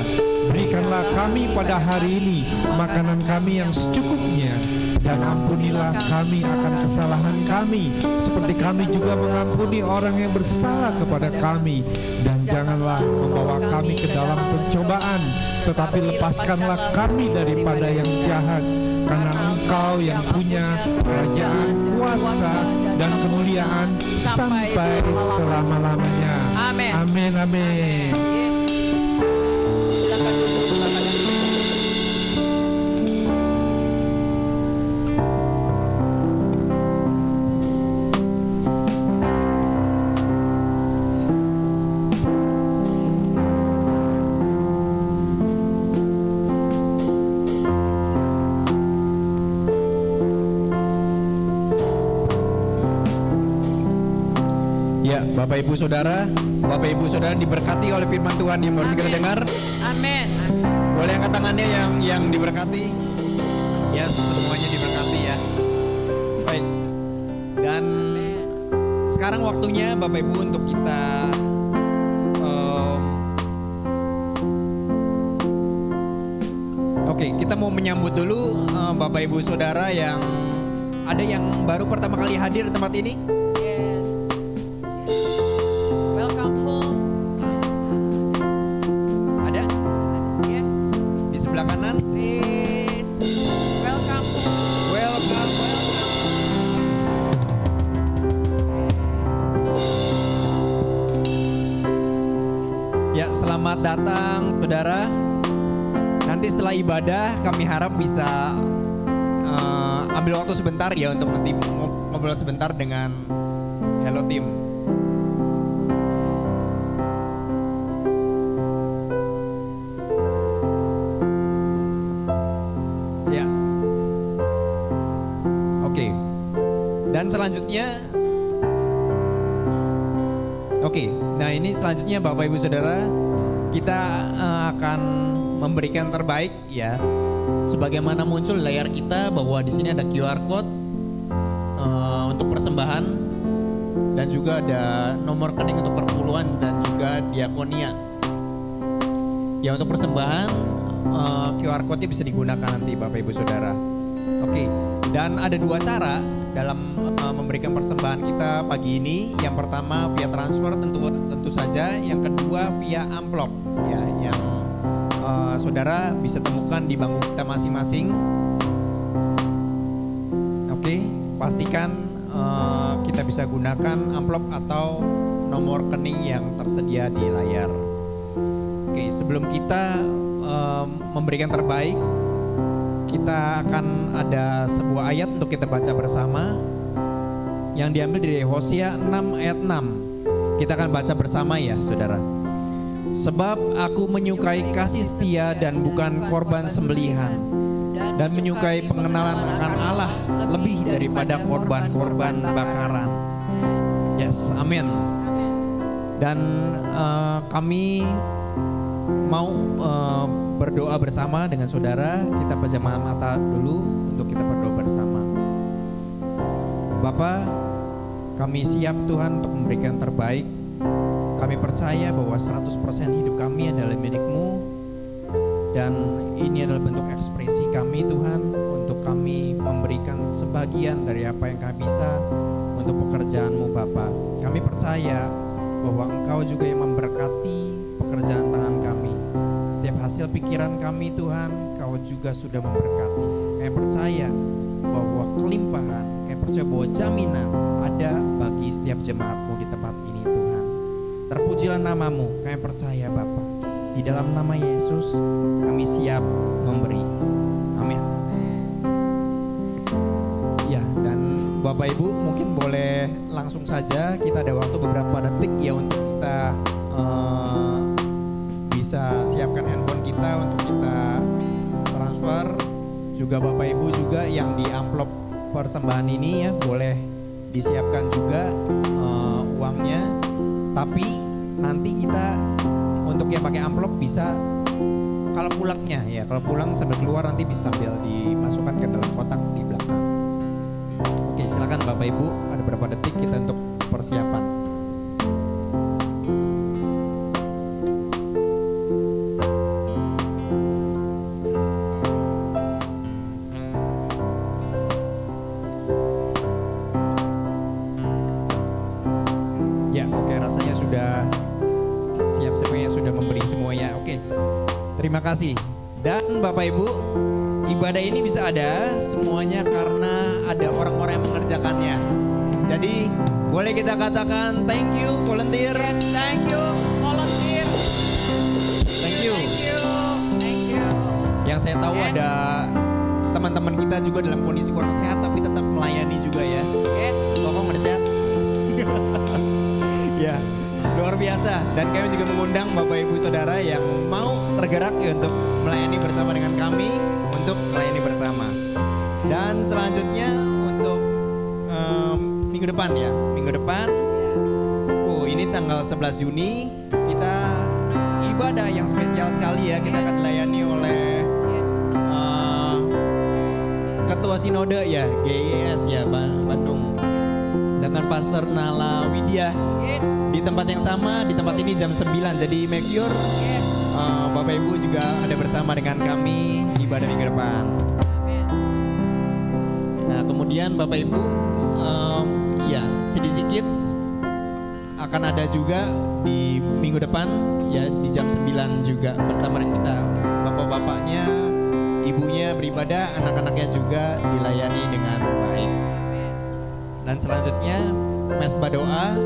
Berikanlah kami pada hari ini makanan kami yang secukupnya, dan ampunilah kami akan kesalahan kami, seperti kami juga mengampuni orang yang bersalah kepada kami. Dan janganlah membawa kami ke dalam pencobaan, tetapi lepaskanlah kami daripada yang jahat. Karena Engkau yang punya kerajaan, kuasa, dan kemuliaan sampai selama-lamanya. Amin. Amin, amin. Silakan duduk, silakan duduk. Ya, Bapak Ibu Saudara diberkati oleh firman Tuhan yang baru kita dengar. Amin. Boleh angkat tangannya yang diberkati. Ya, semuanya diberkati ya. Baik. Dan sekarang waktunya Bapak Ibu untuk kita kita mau menyambut dulu Bapak Ibu Saudara yang ada yang baru pertama kali hadir di tempat ini. Yes. Welcome home. Ada Yes. di sebelah kanan. Please. Welcome home. Welcome. Ya, selamat datang saudara. Nanti setelah ibadah kami harap bisa ambil waktu sebentar ya untuk nanti ngobrol sebentar dengan Hello Team. Ya. Oke. Dan selanjutnya nah ini selanjutnya Bapak Ibu Saudara, kita akan memberikan terbaik ya. Sebagaimana muncul di layar kita bahwa di sini ada QR code untuk persembahan dan juga ada nomor rekening untuk perpuluhan dan juga diakonia. Ya, untuk persembahan QR code-nya bisa digunakan nanti Bapak Ibu Saudara. Oke. Dan ada dua cara dalam memberikan persembahan kita pagi ini. Yang pertama via transfer tentu saja, yang kedua via amplop ya, yang saudara bisa temukan di bangku kita masing-masing. Oke, pastikan kita bisa gunakan amplop atau nomor rekening yang tersedia di layar. Oke, sebelum kita memberikan terbaik, kita akan ada sebuah ayat untuk kita baca bersama yang diambil dari Hosea 6 ayat 6. Kita akan baca bersama ya saudara. Sebab aku menyukai kasih setia dan bukan korban sembelihan, dan menyukai pengenalan akan Allah lebih daripada korban-korban bakaran. Yes, amin. Dan kami mau berdoa bersama dengan saudara. Kita pejamkan mata dulu untuk kita berdoa bersama. Bapa, kami siap Tuhan untuk memberikan terbaik Kami percaya bahwa 100% hidup kami adalah milik-Mu, dan ini adalah bentuk ekspresi kami Tuhan untuk kami memberikan sebagian dari apa yang kami bisa untuk pekerjaan-Mu Bapa. Kami percaya bahwa Engkau juga yang memberkati pekerjaan tangan kami. Setiap hasil pikiran kami Tuhan, Kau juga sudah memberkati. Kami percaya bahwa kelimpahan, kami percaya bahwa jaminan ada bagi setiap jemaat-Mu di tempat ini Tuhan. Terpujilah nama-Mu, kami percaya Bapa. Di dalam nama Yesus kami siap memberi. Amin. Ya, dan Bapak Ibu mungkin boleh langsung saja, kita ada waktu beberapa detik ya untuk kita bisa siapkan handphone kita untuk kita transfer. Juga Bapak Ibu juga yang di amplop persembahan ini ya boleh disiapkan juga uangnya. Tapi nanti kita untuk yang pakai amplop bisa kalau pulangnya ya, kalau pulang sambil keluar nanti bisa sambil dimasukkan ke dalam kotak di belakang. Oke, silakan Bapak Ibu, ada berapa detik kita untuk persiapan. Ya, oke, rasanya sudah siap semuanya, sudah memberi semuanya. Oke, terima kasih. Dan Bapak Ibu, ibadah ini bisa ada semuanya karena ada orang-orang yang mengerjakannya. Jadi boleh kita katakan thank you volunteer. Yes, thank you, volunteer. Thank you. Thank you, thank you. Yang saya tahu Yes. ada teman-teman kita juga dalam kondisi kurang sehat tapi tetap melayani juga ya. Yes, Kokong udah sehat? Ya, luar biasa. Dan kami juga mengundang Bapak Ibu Saudara yang mau tergerak ya untuk melayani bersama dengan kami, untuk melayani bersama. Dan selanjutnya untuk minggu depan ya, minggu depan. Oh, ini tanggal 11 Juni kita ibadah yang spesial sekali ya. Kita akan dilayani oleh yes. Ketua Sinode ya, GIS ya, Bandung, dengan Pastor Nala Widya. Yes, Di tempat yang sama, di tempat ini jam 9. Jadi make sure yes. Bapak Ibu juga ada bersama dengan kami di ibadah minggu depan. Amin. Nah, kemudian Bapak Ibu, ya CDC Kids akan ada juga di minggu depan ya di jam 9 juga bersama dengan kita. Bapak-bapaknya, ibunya beribadah, anak-anaknya juga dilayani dengan baik. Dan selanjutnya mesbah doa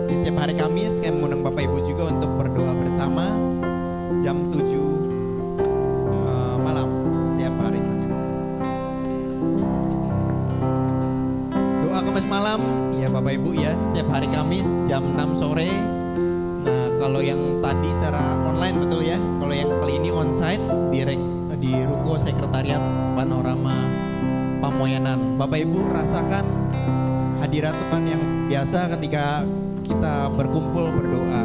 di setiap hari Kamis, kami mengundang Bapak Ibu juga untuk berdoa bersama jam 7 malam setiap hari Senin. Doa Kamis malam ya Bapak Ibu ya, setiap hari Kamis jam 6 sore. Nah, kalau yang tadi secara online betul ya. Kalau yang kali ini onsite di Ruko Sekretariat Panorama Pamoyanan. Bapak Ibu rasakan hadirat Tuhan yang biasa ketika kita berkumpul berdoa.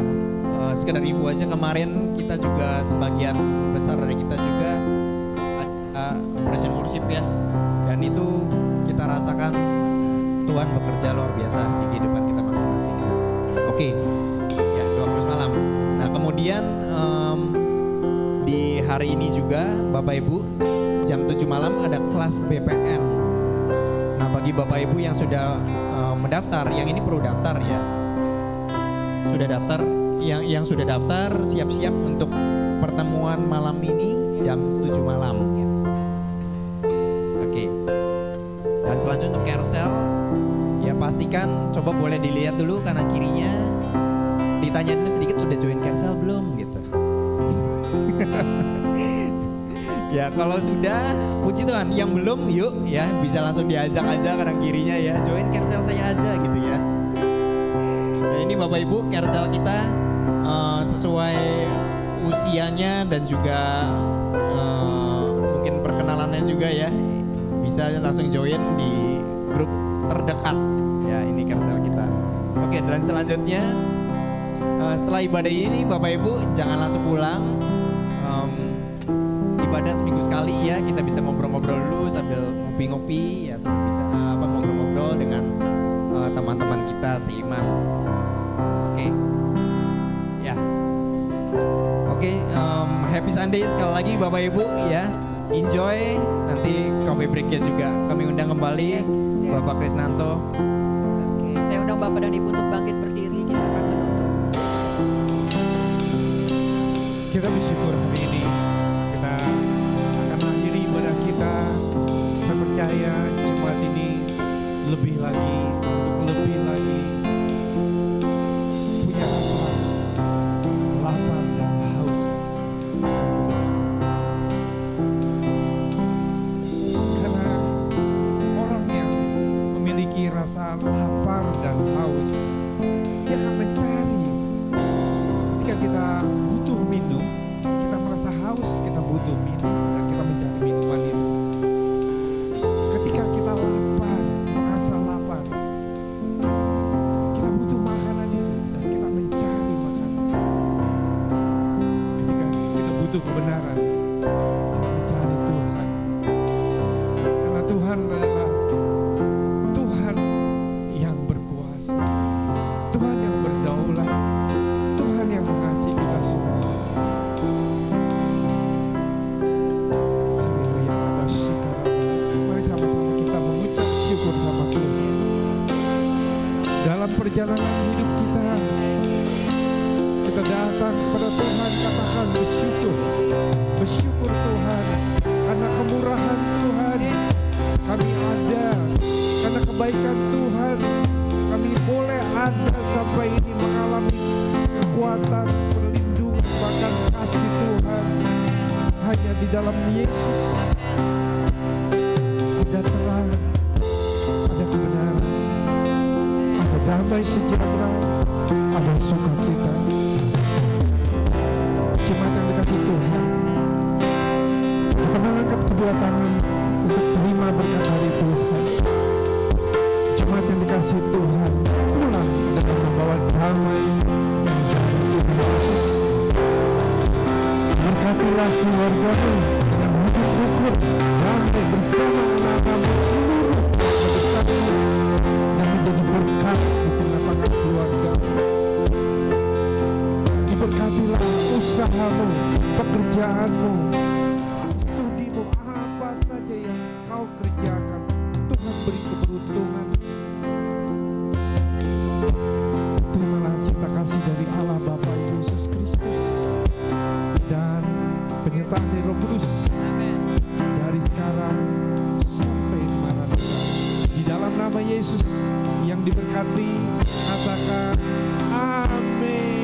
Sekedar info aja, kemarin kita juga sebagian besar dari kita juga ada operation worship ya, dan itu kita rasakan Tuhan bekerja luar biasa di kehidupan kita masing-masing. Oke, ya doa Kamis malam. Nah kemudian di hari ini juga Bapak Ibu jam 7 malam ada kelas BPN. Nah bagi Bapak Ibu yang sudah mendaftar, yang ini perlu daftar ya. Sudah daftar, yang sudah daftar siap-siap untuk pertemuan malam ini jam 7 malam. Oke. Dan selanjutnya untuk carousel, ya pastikan coba boleh dilihat dulu kanan kirinya. Ditanya dulu sedikit, udah join carousel belum gitu. Ya kalau sudah, puji Tuhan. Yang belum, yuk ya bisa langsung diajak aja kanan kirinya ya, join carousel saya aja gitu ya. Nah ini Bapak Ibu carousel kita sesuai usianya dan juga mungkin perkenalannya juga ya, bisa langsung join di grup terdekat ya, ini carousel kita. Oke, dan selanjutnya setelah ibadah ini Bapak Ibu jangan langsung pulang. Ibadah seminggu sekali ya, kita bisa ngobrol-ngobrol dulu sambil ngopi-ngopi ya, sambil bisa ngobrol-ngobrol dengan teman-teman kita seiman. Oke. Ya. Oke, happy Sunday sekali lagi Bapak Ibu ya. Enjoy. Nanti coffee break-nya juga kami undang kembali Yes. Bapak Krisnanto. Oke, saya undang Bapak dan Ibu untuk bangkit berdiri. Kita akan menutup. Kita bersyukur hari ini kita akan akhiri ibadah kita. Saya percaya Jumat ini lebih lagi, untuk lebih lagi punya rasa lapar dan haus. Karena orang yang memiliki rasa lapar dan haus, dia akan mencari. Ketika kita butuh minum, kita merasa haus, kita butuh minum, dan kita mencari minuman itu. Ketika kita lapar, merasa lapar, kita butuh makanan itu, dan kita mencari makanan. Ketika kita butuh kebenaran, kita mencari Tuhan. Karena Tuhan adalah Tuhan yang berkuasa, Tuhan yang berdaulat, Tuhan yang mengasihi kita semua. Haleluya. Mari sama-sama kita mengucap syukur sama Tuhan. Dalam perjalanan hidup kita, kita datang kepada Tuhan, katakan bersyukur. Bersyukur Tuhan, karena kemurahan Tuhan kami ada, karena kebaikan Tuhan kami boleh ada sampai ini mengalami kekuatan, perlindungan, bahkan kasih Tuhan. Hanya di dalam Yesus ada terang, ada kebenaran, ada damai sejahtera, ada sukacita. Jemaat yang dikasih Tuhan, kita mengangkat kedua tangan untuk terima berkat dari Tuhan. Jemaat yang dikasih Tuhan, pulang dengan membawa damai yang dari Tuhan Yesus. Berkatilah keluargamu dengan hidup rukun, damai bersama anak-anakmu seluruh besarmu, dan menjadi berkat di tengah-tengah keluarga. Diberkatilah usahamu, pekerjaanmu, studimu, apa saja yang kau kerjakan, Tuhan beri keberuntungan. Terimalah cinta kasih dari Allah Bapa Yesus Kristus dan penyertaan dari Roh Kudus dari sekarang sampai maranatha. Di dalam nama Yesus yang diberkati, katakan amin.